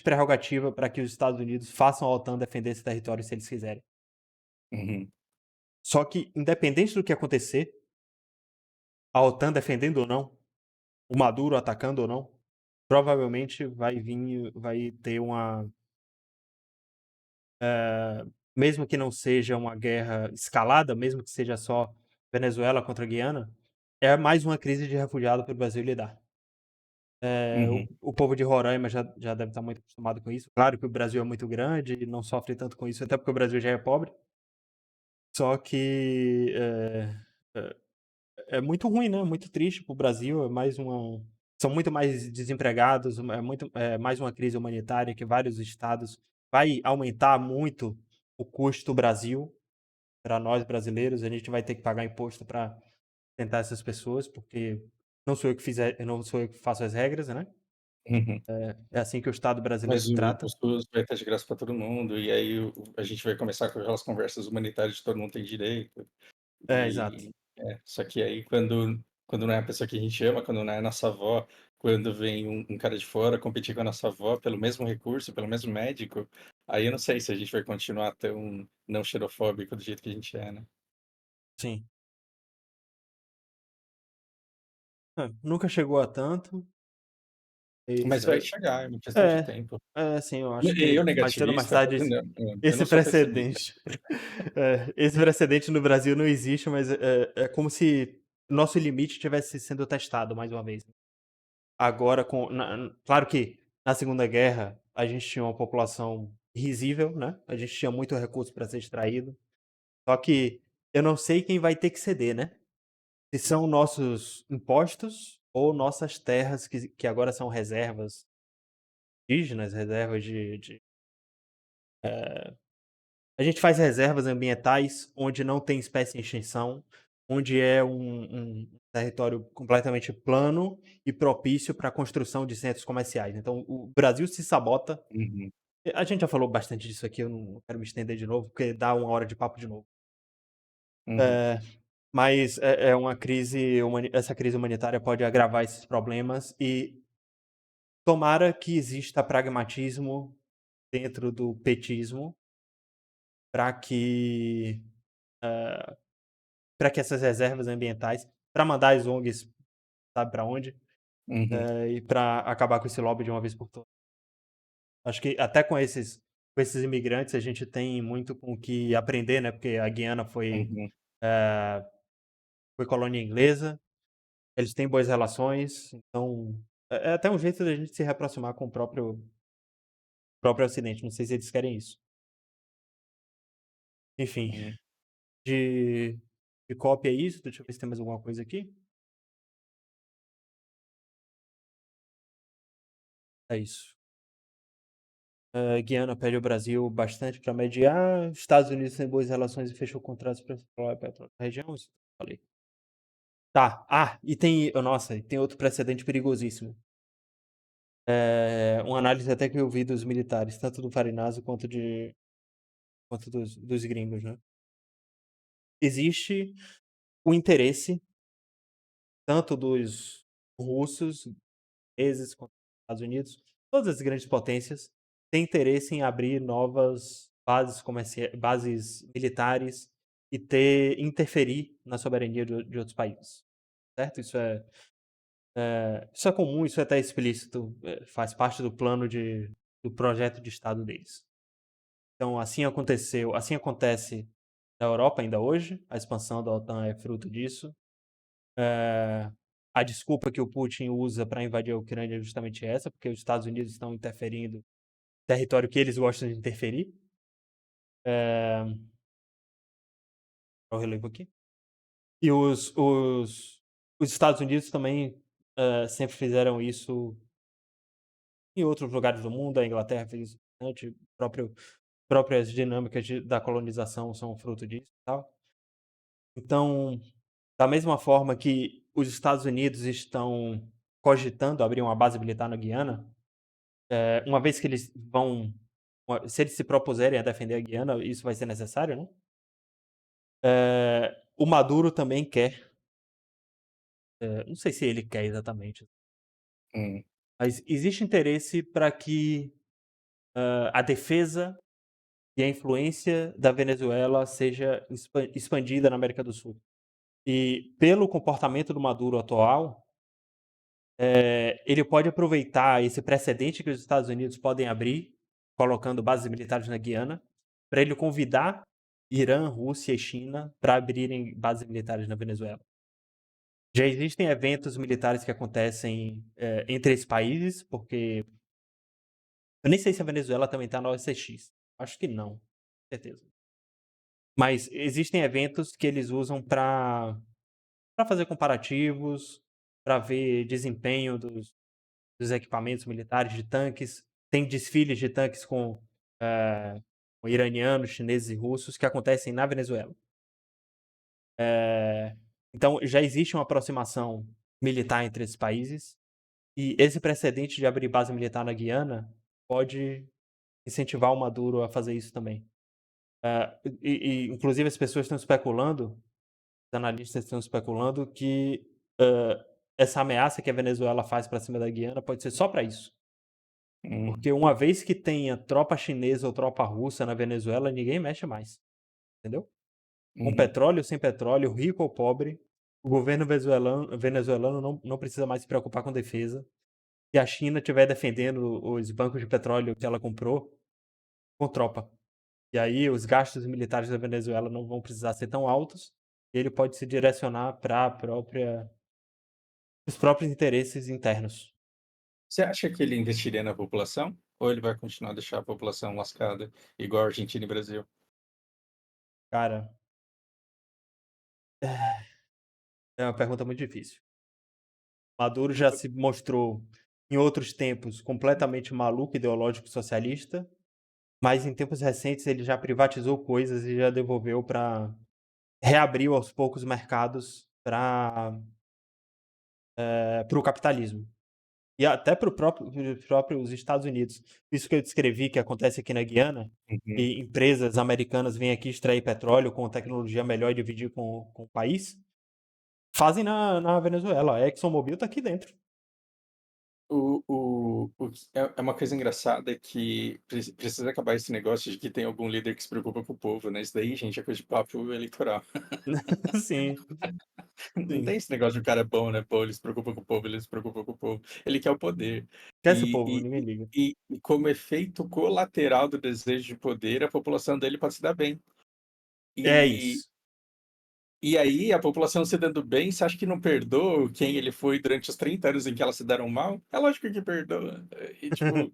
prerrogativa para que os Estados Unidos façam a OTAN defender esse território se eles quiserem. Uhum. Só que, independente do que acontecer, a OTAN defendendo ou não, o Maduro atacando ou não, provavelmente vai ter uma mesmo que não seja uma guerra escalada, mesmo que seja só Venezuela contra a Guiana, é mais uma crise de refugiado para o Brasil lidar. Uhum. O povo de Roraima já deve estar muito acostumado com isso. Claro que o Brasil é muito grande e não sofre tanto com isso, até porque o Brasil já é pobre. Só que é muito ruim, né? Muito triste para o Brasil. São muito mais desempregados, é mais uma crise humanitária que vários estados vai aumentar muito o custo do Brasil para nós brasileiros. A gente vai ter que pagar imposto para tentar essas pessoas, porque não sou eu que faço as regras, né? Uhum. É assim que o Estado Mas brasileiro o trata. SUS vai estar de graça para todo mundo, e aí a gente vai começar com aquelas conversas humanitárias de todo mundo tem direito. Exato. E só que aí quando não é a pessoa que a gente ama, quando não é a nossa avó, quando vem um cara de fora competir com a nossa avó pelo mesmo recurso, pelo mesmo médico, aí eu não sei se a gente vai continuar tão não xenofóbico do jeito que a gente é, né. Sim. Nunca chegou a tanto. Mas Isso vai é, chegar, é uma questão de é, tempo. sim, eu acho Eu que mais cedo ou mais negativista? tarde Não, eu esse não sou pessimista. precedente, esse precedente no Brasil não existe, mas é como se nosso limite estivesse sendo testado mais uma vez. Agora claro que na Segunda Guerra a gente tinha uma população risível, né, a gente tinha muito recurso para ser extraído, só que eu não sei quem vai ter que ceder, né. Se são nossos impostos ou nossas terras que agora são reservas indígenas, reservas a gente faz reservas ambientais onde não tem espécie em extinção, onde é um território completamente plano e propício para a construção de centros comerciais. Então o Brasil se sabota. Uhum, A gente já falou bastante disso aqui, eu não quero me estender de novo, porque dá uma hora de papo de novo. uhum, Eh, mas é uma crise essa crise humanitária pode agravar esses problemas e tomara que exista pragmatismo dentro do petismo para que, essas reservas ambientais, para mandar as ONGs sabe para onde, uhum. e para acabar com esse lobby de uma vez por todas. Acho que até com esses imigrantes a gente tem muito com o que aprender, né, porque a Guiana Uhum, eh, foi colônia inglesa, eles têm boas relações, então é até um jeito da gente se reaproximar com o próprio Ocidente, não sei se eles querem isso. Enfim, uhum. de de cópia é isso, deixa eu ver se tem mais alguma coisa aqui. É isso. Guiana pede ao Brasil bastante para mediar, Estados Unidos tem boas relações e fechou contratos para explorar petróleo na região, isso eu falei. Tá, e tem nossa, e tem outro precedente perigosíssimo. Uma análise até que eu vi dos militares, tanto do Farinazo quanto dos gringos, né. Existe o interesse tanto dos russos, ingleses, quanto dos Estados Unidos, todas as grandes potências têm interesse em abrir novas bases militares e interferir na soberania de outros países, certo? Isso é comum, isso é até explícito, faz parte do plano do projeto de estado deles. Então assim acontece na Europa ainda hoje, a expansão da OTAN é fruto disso. Eh, a desculpa que o Putin usa para invadir a Ucrânia é justamente essa, porque os Estados Unidos estão interferindo em território que eles gostam de interferir. Eh, o relevo aqui. E os Estados Unidos também, sempre fizeram isso em outros lugares do mundo, a Inglaterra fez isso bastante, próprias dinâmicas da colonização são fruto disso e tal. Então, da mesma forma que os Estados Unidos estão cogitando abrir uma base militar na Guiana, uma vez que eles vão se eles se propuserem a defender a Guiana, isso vai ser necessário, né. O Maduro também quer, não sei se ele quer exatamente, Hum, mas existe interesse para que, a defesa e a influência da Venezuela seja expandida na América do Sul. E pelo comportamento do Maduro atual, ele pode aproveitar esse precedente que os Estados Unidos podem abrir, colocando bases militares na Guiana, para ele convidar Irã, Rússia e China para abrirem bases militares na Venezuela. Já existem eventos militares que acontecem, entre esses países, porque eu nem sei se a Venezuela também está na OSCX. Acho que não, com certeza. Mas existem eventos que eles usam para fazer comparativos, para ver desempenho dos equipamentos militares de tanques. Tem desfiles de tanques com iranianos, chineses e russos que acontecem na Venezuela. Eh, então já existe uma aproximação militar entre esses países, e esse precedente de abrir base militar na Guiana pode incentivar o Maduro a fazer isso também. Inclusive as pessoas estão especulando, os analistas estão especulando que, essa ameaça que a Venezuela faz para cima da Guiana pode ser só para isso. hum, Porque uma vez que tenha tropa chinesa ou tropa russa na Venezuela, ninguém mexe mais, entendeu? Com uhum. petróleo ou sem petróleo, rico ou pobre, o governo venezuelano não precisa mais se preocupar com defesa. Se a China estiver defendendo os bancos de petróleo que ela comprou, com tropa. E aí os gastos militares da Venezuela não vão precisar ser tão altos, e ele pode se direcionar para os próprios interesses internos. Você acha que ele investiria na população? Ou ele vai continuar a deixar a população lascada, igual a Argentina e Brasil? Cara, é uma pergunta muito difícil. Maduro já se mostrou, em outros tempos, completamente maluco, ideológico socialista, mas em tempos recentes ele já privatizou coisas e já devolveu reabriu aos poucos mercados para o capitalismo. E até para os próprios Estados Unidos. Isso que eu descrevi que acontece aqui na Guiana, Uhum. e empresas americanas vêm aqui extrair petróleo com tecnologia melhor e dividir com o país, fazem na Venezuela. A ExxonMobil está aqui dentro. O é uma coisa engraçada que precisa acabar esse negócio de que tem algum líder que se preocupa com o povo, né, isso daí, gente, é coisa de papo eleitoral. Sim, Não tem sim. esse negócio de o cara é bom, né, pô, ele se preocupa com o povo, ele se preocupa com o povo. Ele quer o poder. Esquece o E povo, e ninguém e liga. e como efeito colateral do desejo de poder, a população dele pode se dar bem. É E isso. e aí a população se dando bem, você acha que não perdoa quem ele foi durante os 30 anos em que elas se deram mal? É lógico que perdoa. E tipo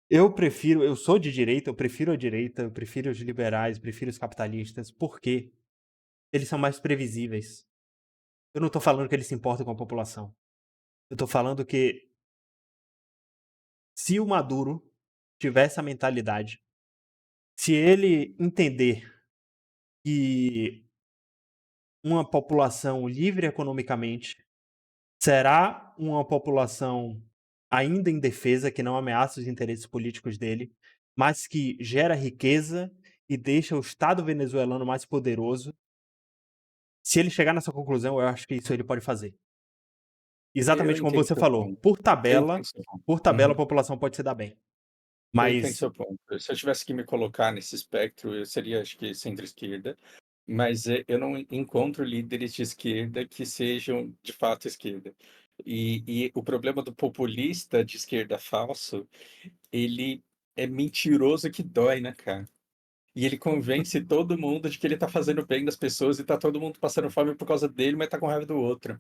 Eu sou de direita, eu prefiro a direita, eu prefiro os liberais, prefiro os capitalistas, porque eles são mais previsíveis. Eu não tô falando que eles se importam com a população. Eu tô falando que se o Maduro tiver essa mentalidade, se ele entender que uma população livre economicamente será uma população ainda indefesa, que não ameaça os interesses políticos dele, mas que gera riqueza e deixa o Estado venezuelano mais poderoso. Se ele chegar nessa conclusão, eu acho que isso ele pode fazer. eu Exatamente como entendo você seu falou, ponto. por Eu entendo tabela seu ponto. por tabela a Uhum. população pode se dar bem. Eu entendo Mas seu ponto. Se eu tivesse que me colocar nesse espectro, eu seria, acho que, centro-esquerda, mas eu não encontro líderes de esquerda que sejam de fato esquerda. E o problema do populista de esquerda falso, ele é mentiroso que dói, né, cara? E ele convence todo mundo de que ele tá fazendo bem das pessoas e tá todo mundo passando fome por causa dele, mas tá com raiva do outro.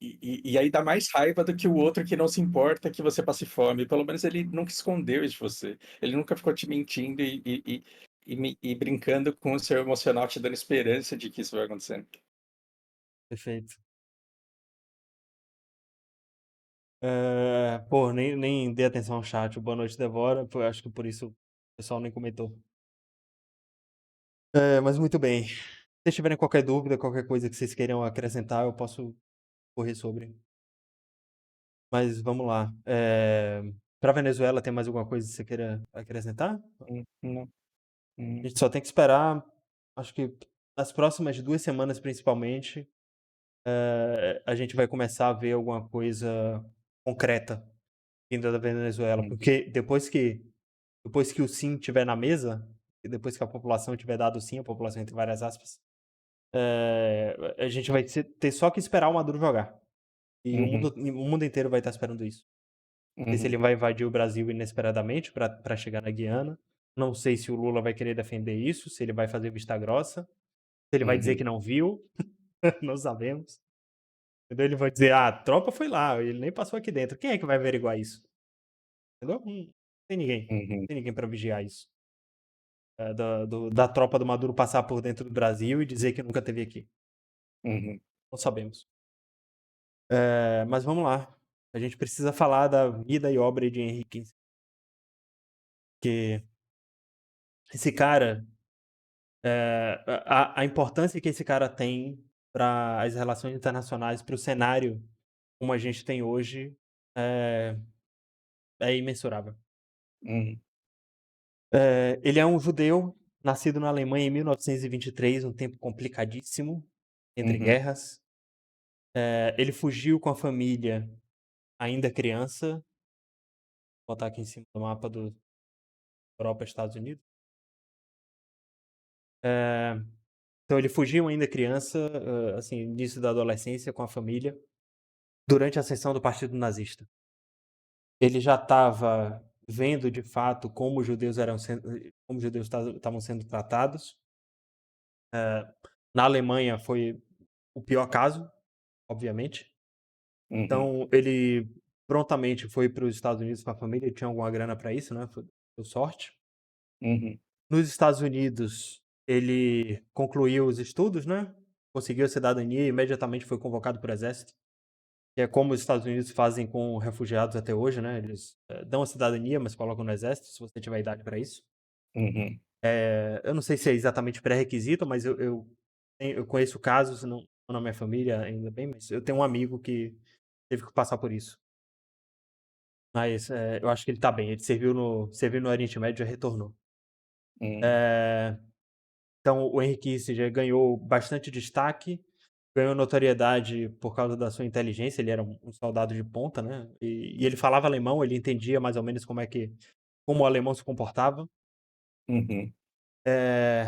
E aí dá mais raiva do que o outro que não se importa que você passe fome. Pelo menos ele nunca escondeu isso de você. Ele nunca ficou te mentindo e brincando com o seu emocional, te dando esperança de que isso vai acontecer. perfeito. Pô, nem dei atenção ao chat. O Boa Noite Devora, pô, acho que por isso o pessoal nem comentou. Mas muito bem. Se vocês tiverem qualquer dúvida, qualquer coisa que vocês queiram acrescentar, eu posso correr sobre. Mas vamos lá. Pra Venezuela, tem mais alguma coisa que você queira acrescentar? Não, A hum, gente só tem que esperar, acho que nas próximas 2 semanas, principalmente, a gente vai começar a ver alguma coisa concreta vinda da Venezuela, hum, porque depois que o sim estiver na mesa, e depois que a população tiver dado sim, a população entre várias aspas, a gente vai ter só que esperar o Maduro jogar. E uhum, o mundo inteiro vai estar esperando isso. Não sei se uhum, ele vai invadir o Brasil inesperadamente para chegar na Guiana. Não sei se o Lula vai querer defender isso, se ele vai fazer vista grossa, se ele vai dizer que uhum, não viu, não sabemos. Entendeu? Ele vai dizer: "Ah, a tropa foi lá, ele nem passou aqui dentro". Quem é que vai averiguar isso? Entendeu? Não tem ninguém. uhum, Não tem ninguém para vigiar isso. Da tropa do Maduro passar por dentro do Brasil e dizer que nunca esteve aqui. uhum, Não sabemos. Mas vamos lá. A gente precisa falar da vida e obra de Henrique Kissinger, porque esse cara, a importância que esse cara tem para as relações internacionais, para o cenário como a gente tem hoje, é é imensurável. uhum, Ele é um judeu, nascido na Alemanha em 1923, um tempo complicadíssimo, entre uhum, guerras. Ele fugiu com a família ainda criança, vou botar aqui em cima do mapa do Europa, Estados Unidos. Eh, então ele fugiu ainda criança, assim, início da adolescência com a família, durante a ascensão do Partido Nazista. Ele já estava vendo de fato como os judeus estavam sendo tratados. Na Alemanha foi o pior caso, obviamente. uhum, Então ele prontamente foi para os Estados Unidos com a família, ele tinha alguma grana para isso, né, deu sorte. uhum, Nos Estados Unidos, ele concluiu os estudos, né, conseguiu a cidadania e imediatamente foi convocado para o exército, que é como os Estados Unidos fazem com refugiados até hoje, né, eles, dão a cidadania, mas colocam no exército, se você tiver idade para isso. uhum, Eu não sei se é exatamente pré-requisito, mas eu conheço casos, não na minha família ainda bem, mas eu tenho um amigo que teve que passar por isso. Mas, eu acho que ele tá bem, ele serviu no Oriente Médio e já retornou. uhum, Eh, então o Henry Kissinger ganhou bastante destaque, ganhou notoriedade por causa da sua inteligência, ele era um soldado de ponta, né, e ele falava alemão, ele entendia mais ou menos como o alemão se comportava. Uhum. Eh,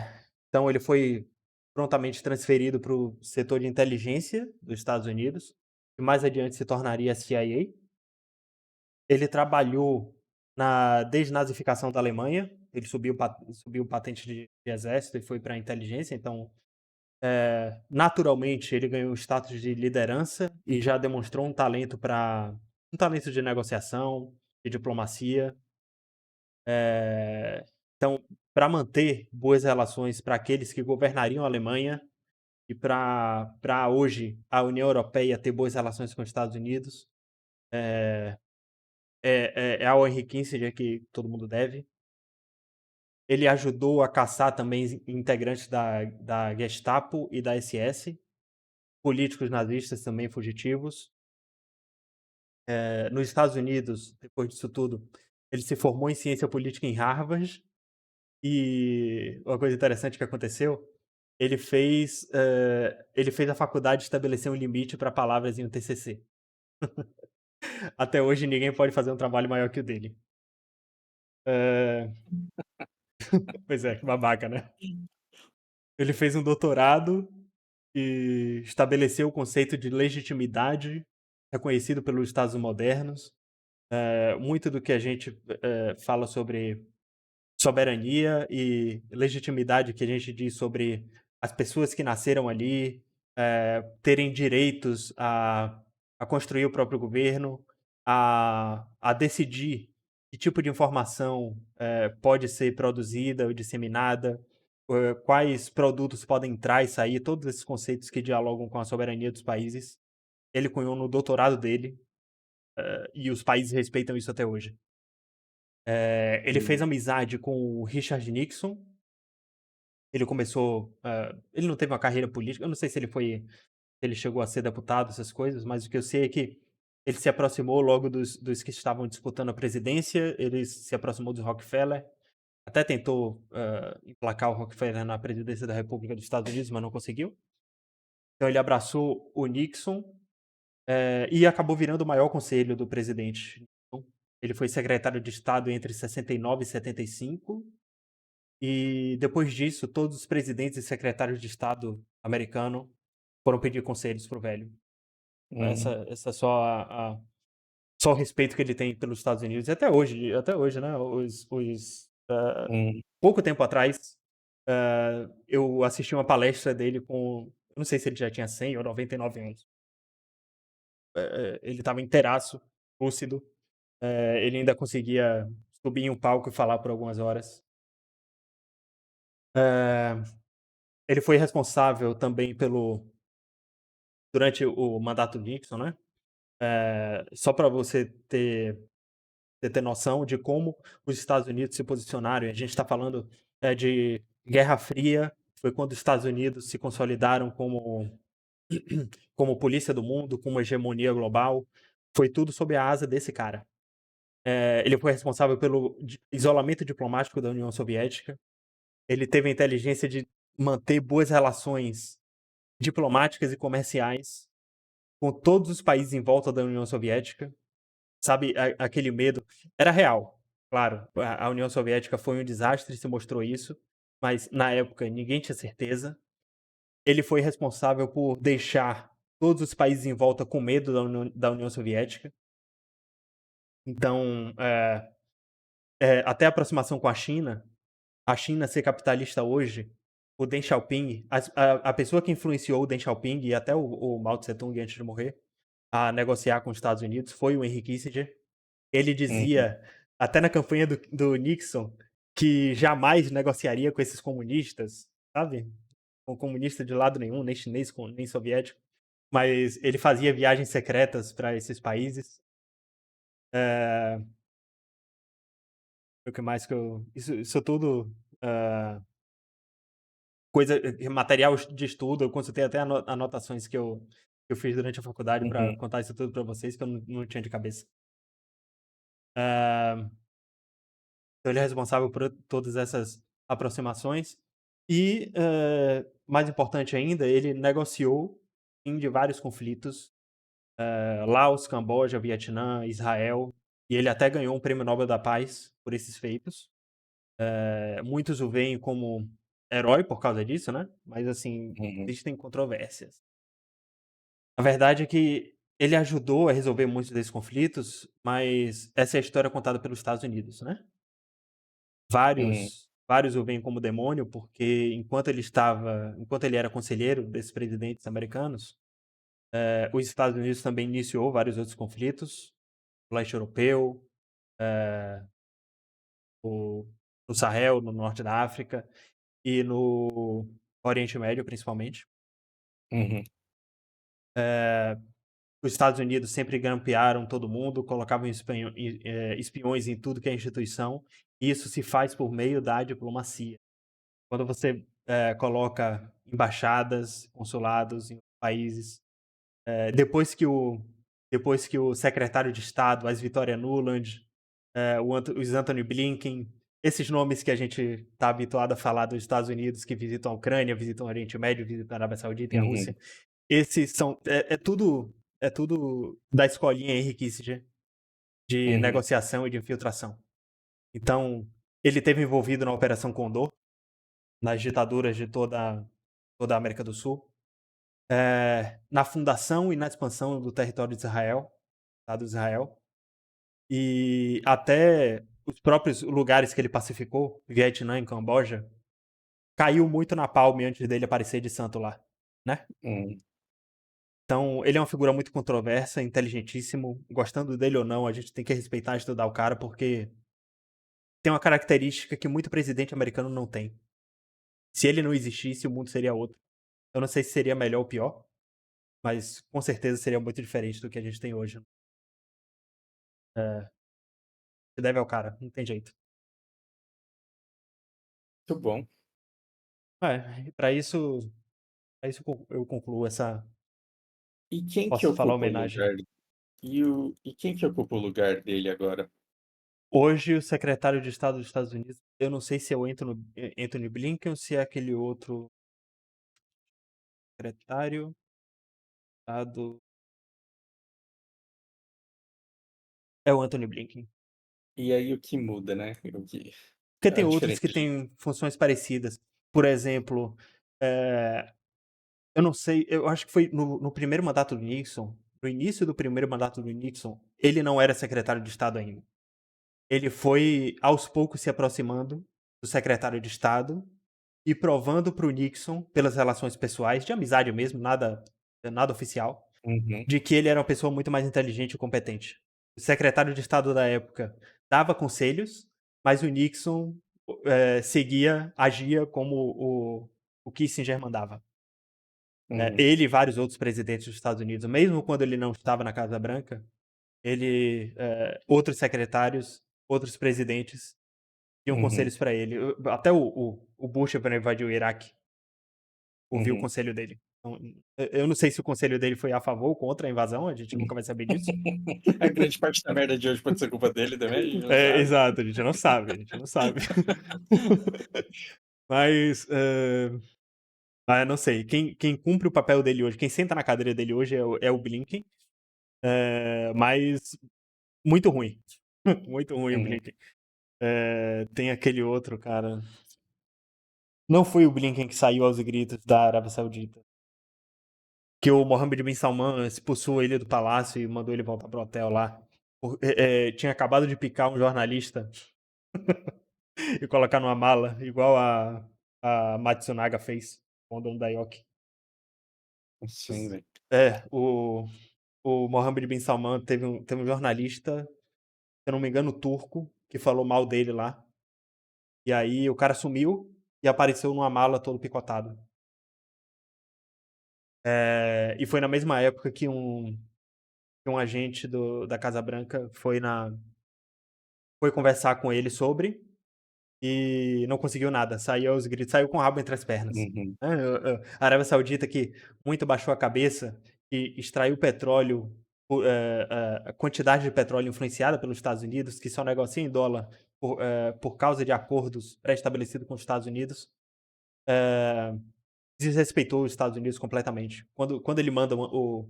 então ele foi prontamente transferido para o setor de inteligência dos Estados Unidos, que mais adiante se tornaria a CIA. Ele trabalhou na desnazificação da Alemanha, ele subiu patente de exército e foi para a inteligência, então, naturalmente ele ganhou o status de liderança e já demonstrou um talento de negociação, de diplomacia. Então, para manter boas relações para aqueles que governariam a Alemanha e para hoje a União Europeia ter boas relações com os Estados Unidos, é ao Henry Kissinger que todo mundo deve. Ele ajudou a caçar também integrantes da Gestapo e da SS, políticos nazistas também fugitivos. Nos Estados Unidos, depois disso tudo, ele se formou em ciência política em Harvard. E uma coisa interessante que aconteceu, ele fez a faculdade estabelecer um limite para palavras em um TCC. Até hoje ninguém pode fazer um trabalho maior que o dele. Eh, Pois é, que babaca, né. Ele fez um doutorado e estabeleceu o conceito de legitimidade, reconhecido pelos Estados modernos. Muito do que a gente, fala sobre soberania e legitimidade que a gente diz sobre as pessoas que nasceram ali, terem direitos a construir o próprio governo, a decidir que tipo de informação, pode ser produzida ou disseminada, quais produtos podem entrar e sair, todos esses conceitos que dialogam com a soberania dos países. Ele cunhou no doutorado dele, e os países respeitam isso até hoje. Ele fez Hum. amizade com o Richard Nixon. Ele começou, ele não teve uma carreira política, eu não sei se ele chegou a ser deputado, essas coisas, mas o que eu sei é que ele se aproximou logo dos que estavam disputando a presidência, ele se aproximou do Rockefeller, até tentou, emplacar o Rockefeller na presidência da República dos Estados Unidos, mas não conseguiu. Então ele abraçou o Nixon, e acabou virando o maior conselho do presidente. Então, ele foi secretário de Estado entre 69 e 75. E depois disso, todos os presidentes e secretários de Estado americano foram pedir conselhos pro velho. Uhum. Essa é só só o respeito que ele tem pelos Estados Unidos. E até hoje, né, Hum. pouco tempo atrás, eu assisti uma palestra dele eu não sei se ele já tinha 100 ou 99 anos. Ele estava inteiraço, lúcido, ele ainda conseguia subir em um palco e falar por algumas horas. Eh, Ele foi responsável também durante o mandato Nixon, né, só para você ter noção de como os Estados Unidos se posicionaram, e a gente está falando, de Guerra Fria, foi quando os Estados Unidos se consolidaram como polícia do mundo, com uma hegemonia global, foi tudo sob a asa desse cara. Ele foi responsável pelo isolamento diplomático da União Soviética, ele teve a inteligência de manter boas relações diplomáticas e comerciais com todos os países em volta da União Soviética, sabe, aquele medo era real. Claro, a União Soviética foi um desastre, se mostrou isso, mas na época ninguém tinha certeza. Ele foi responsável por deixar todos os países em volta com medo da União Soviética. Então, até a aproximação com a China ser capitalista hoje, o Deng Xiaoping, a pessoa que influenciou o Deng Xiaoping e até o Mao Tse Tung antes de morrer, a negociar com os Estados Unidos foi o Henry Kissinger. Ele Uhum. dizia, até na campanha do Nixon, que jamais negociaria com esses comunistas, sabe, com comunista de lado nenhum, nem chinês nem soviético, mas ele fazia viagens secretas para esses países. Eh, o que mais que eu isso tudo, hã, material de estudo, eu consultei até anotações que eu fiz durante a faculdade para Uhum. contar isso tudo para vocês, que eu não tinha de cabeça. Hã Então ele é responsável por todas essas aproximações e, mais importante ainda, ele negociou fim de vários conflitos, Laos, Camboja, Vietnã, Israel, e ele até ganhou um prêmio Nobel da Paz por esses feitos. Muitos o veem como herói por causa disso, né, mas assim, Uhum. existem controvérsias. A verdade é que ele ajudou a resolver muitos desses conflitos, mas essa é a história contada pelos Estados Unidos, né. Hum. Vários o veem como demônio, porque enquanto ele era conselheiro desses presidentes americanos, os Estados Unidos também iniciou vários outros conflitos, no leste europeu, eh, o no Sahel, no norte da África e no Oriente Médio, principalmente. Uhum. Eh, os Estados Unidos sempre grampearam todo mundo, colocavam espiões em tudo que é instituição, e isso se faz por meio da diplomacia. Quando você, coloca embaixadas, consulados em países, depois que o secretário de Estado, as Victoria Nuland, os Anthony Blinken, esses nomes que a gente está habituado a falar dos Estados Unidos, que visitam a Ucrânia, visitam o Oriente Médio, visitam a Arábia Saudita e a Uhum. Rússia, esses são tudo da escolinha Henry Kissinger de Uhum. negociação e de infiltração. Então, ele esteve envolvido na Operação Condor, nas ditaduras de toda a América do Sul, na fundação e na expansão do território de Israel, Estado de Israel, e até os próprios lugares que ele pacificou, Vietnã e Camboja, caiu muito na palme antes dele aparecer de santo lá, né. Hum. Então, ele é uma figura muito controversa, inteligentíssimo, gostando dele ou não, a gente tem que respeitar e estudar o cara, porque tem uma característica que muito presidente americano não tem. Se ele não existisse, o mundo seria outro. Eu não sei se seria melhor ou pior, mas com certeza seria muito diferente do que a gente tem hoje. É, se deve ao cara, não tem jeito. Muito bom. E pra isso eu concluo essa E quem que posso falar ocupa o homenagem. lugar e quem que ocupa o lugar dele agora? Hoje o secretário de Estado dos Estados Unidos, eu não sei se é o Anthony Blinken ou se é aquele outro secretário de Estado, é o Anthony Blinken. E aí o que muda, né, Porque tem a outros que diferença de têm funções parecidas. Por exemplo, eh, eu não sei, eu acho que foi no primeiro mandato do Nixon, no início do primeiro mandato do Nixon, ele não era secretário de Estado ainda. Ele foi aos poucos se aproximando do secretário de Estado e provando para o Nixon, pelas relações pessoais, de amizade mesmo, nada oficial, uhum, de que ele era uma pessoa muito mais inteligente e competente. O secretário de Estado da época dava conselhos, mas o Nixon agia como o Kissinger mandava. uhum, Ele e vários outros presidentes dos Estados Unidos, mesmo quando ele não estava na Casa Branca, outros secretários, outros presidentes diam uhum, conselhos para ele. Até o Bush, quando invadiu o Iraque, ouviu o uhum. conselho dele. Então, eu não sei se o conselho dele foi a favor ou contra a invasão, a gente nunca vai saber disso. A grande parte da merda de hoje pode ser culpa dele também, a gente não sabe. Exato, a gente não sabe, a gente não sabe. Mas, não sei, quem cumpre o papel dele hoje, quem senta na cadeira dele hoje é o Blinken, mas muito ruim. Muito ruim o Uhum, Blinken. Tem aquele outro cara, não foi o Blinken que saiu aos gritos da Arábia Saudita, que o Mohammed bin Salman expulsou ele do palácio e mandou ele voltar pro hotel lá. Tinha acabado de picar um jornalista e colocar numa mala, igual a Matsunaga fez com o dono da Yoki. sim, velho. O Mohammed bin Salman teve um jornalista, se eu não me engano, turco, que falou mal dele lá. E aí o cara sumiu e apareceu numa mala todo picotado. E foi na mesma época que um agente da Casa Branca foi conversar com ele sobre, e não conseguiu nada, saiu aos gritos, saiu com o rabo entre as pernas. Uhum, A Arábia Saudita, que muito baixou a cabeça e extraiu petróleo, a quantidade de petróleo influenciada pelos Estados Unidos, que só negocia em dólar por causa de acordos pré-estabelecidos com os Estados Unidos, desrespeitou os Estados Unidos completamente. Quando ele manda um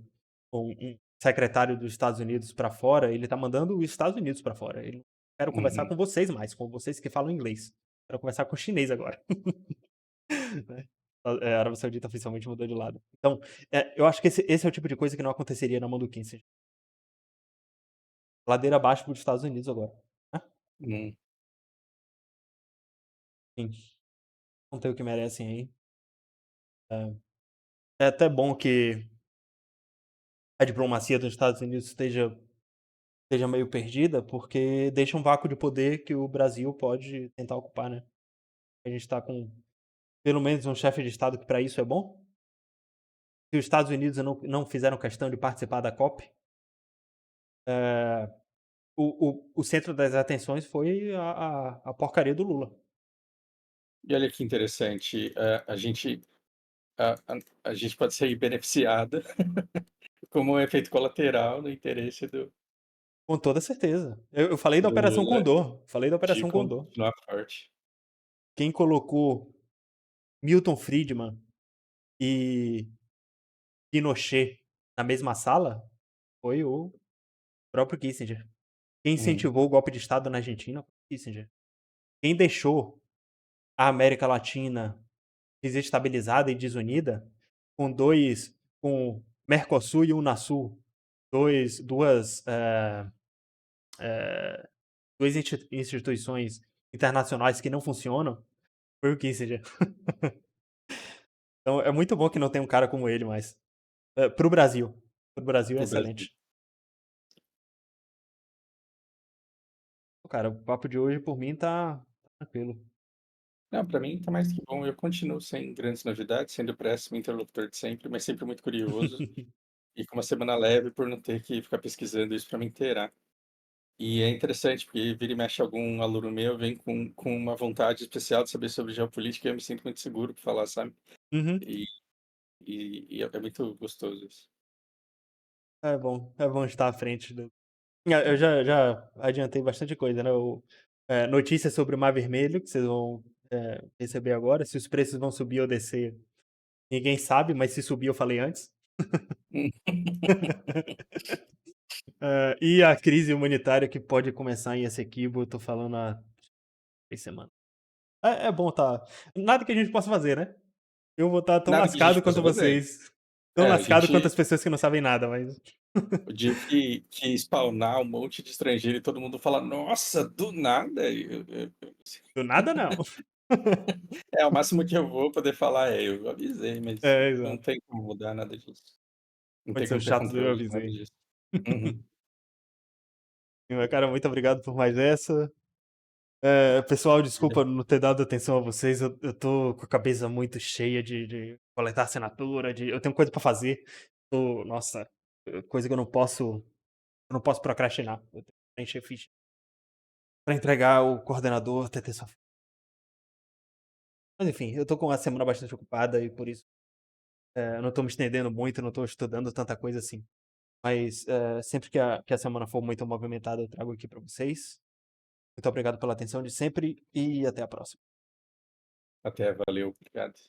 secretário dos Estados Unidos para fora, ele tá mandando os Estados Unidos para fora. Ele: "Quero conversar Uhum. com vocês mais, com vocês que falam inglês. Quero conversar com o chinês agora", né. A Arábia Saudita oficialmente mudou de lado. Então, eu acho que esse é o tipo de coisa que não aconteceria na mão do Kissinger. Ladeira abaixo para os Estados Unidos agora, né. Hum. Sim, não tem o que merecem aí. É até bom que a diplomacia dos Estados Unidos esteja meio perdida, porque deixa um vácuo de poder que o Brasil pode tentar ocupar, né. A gente tá com pelo menos um chefe de estado que para isso é bom. Se os Estados Unidos não fizeram questão de participar da COP, eh, o centro das atenções foi a porcaria do Lula. E olha que interessante, a a gente pode sair beneficiada como um efeito colateral no interesse Com toda certeza. Eu falei da do Operação Lula Condor, falei da de Operação Condor. continuar forte. Quem colocou Milton Friedman e Pinochet na mesma sala foi o próprio Kissinger. Quem Uhum. incentivou o golpe de estado na Argentina foi o Kissinger. Quem deixou a América Latina desestabilizada e desunida com Mercosul e Unasul, 2, 2 instituições internacionais que não funcionam, foi o Kissinger. Então é muito bom que não tem um cara como ele mais. Para o Brasil. Para o Brasil é Para o Brasil. excelente. Cara, o papo de hoje por mim tá tranquilo. Não, para mim tá mais que bom. Eu continuo sem grandes novidades, sendo o péssimo interlocutor de sempre, mas sempre muito curioso e com uma semana leve por não ter que ficar pesquisando isso para me inteirar. E é interessante, porque vira e mexe algum aluno meu vem com uma vontade especial de saber sobre geopolítica e eu me sinto muito seguro para falar, sabe. Uhum. E é muito gostoso isso. É bom estar à frente do eu já adiantei bastante coisa, né, notícias sobre o Mar Vermelho que vocês vão, receber agora, se os preços vão subir ou descer, ninguém sabe, mas se subir eu falei antes. E a crise humanitária que pode começar em Essequibo, eu tô falando há 3 semanas. É bom tá nada que a gente possa fazer, né. Eu vou estar tão Nada que a gente lascado possa quanto fazer. vocês, tão É, a lascado quanto gente as pessoas que não sabem nada, mas o dia que spawnar um monte de estrangeiro e todo mundo falar: "Nossa, do nada", eu do nada não. é, o máximo que eu vou poder falar é: "Eu avisei", mas É, não exato. tem como mudar nada disso. Não Pode tem ser o como ter chato do "eu controle de nada avisei". disso. Uhum. Mas cara, muito obrigado por mais essa. Pessoal, desculpa não ter dado atenção a vocês, eu tô com a cabeça muito cheia de coletar assinatura, eu tenho coisa pra fazer. Nossa, coisa que eu não posso procrastinar. Eu tenho que preencher ficha pra entregar o coordenador TT Soft. Mas enfim, eu tô com a semana bastante ocupada e por isso, eu não tô me estendendo muito, não tô estudando tanta coisa assim. Mas, sempre que a semana for muito movimentada, eu trago aqui pra vocês. Muito obrigado pela atenção de sempre e até a próxima. Até, valeu, obrigado.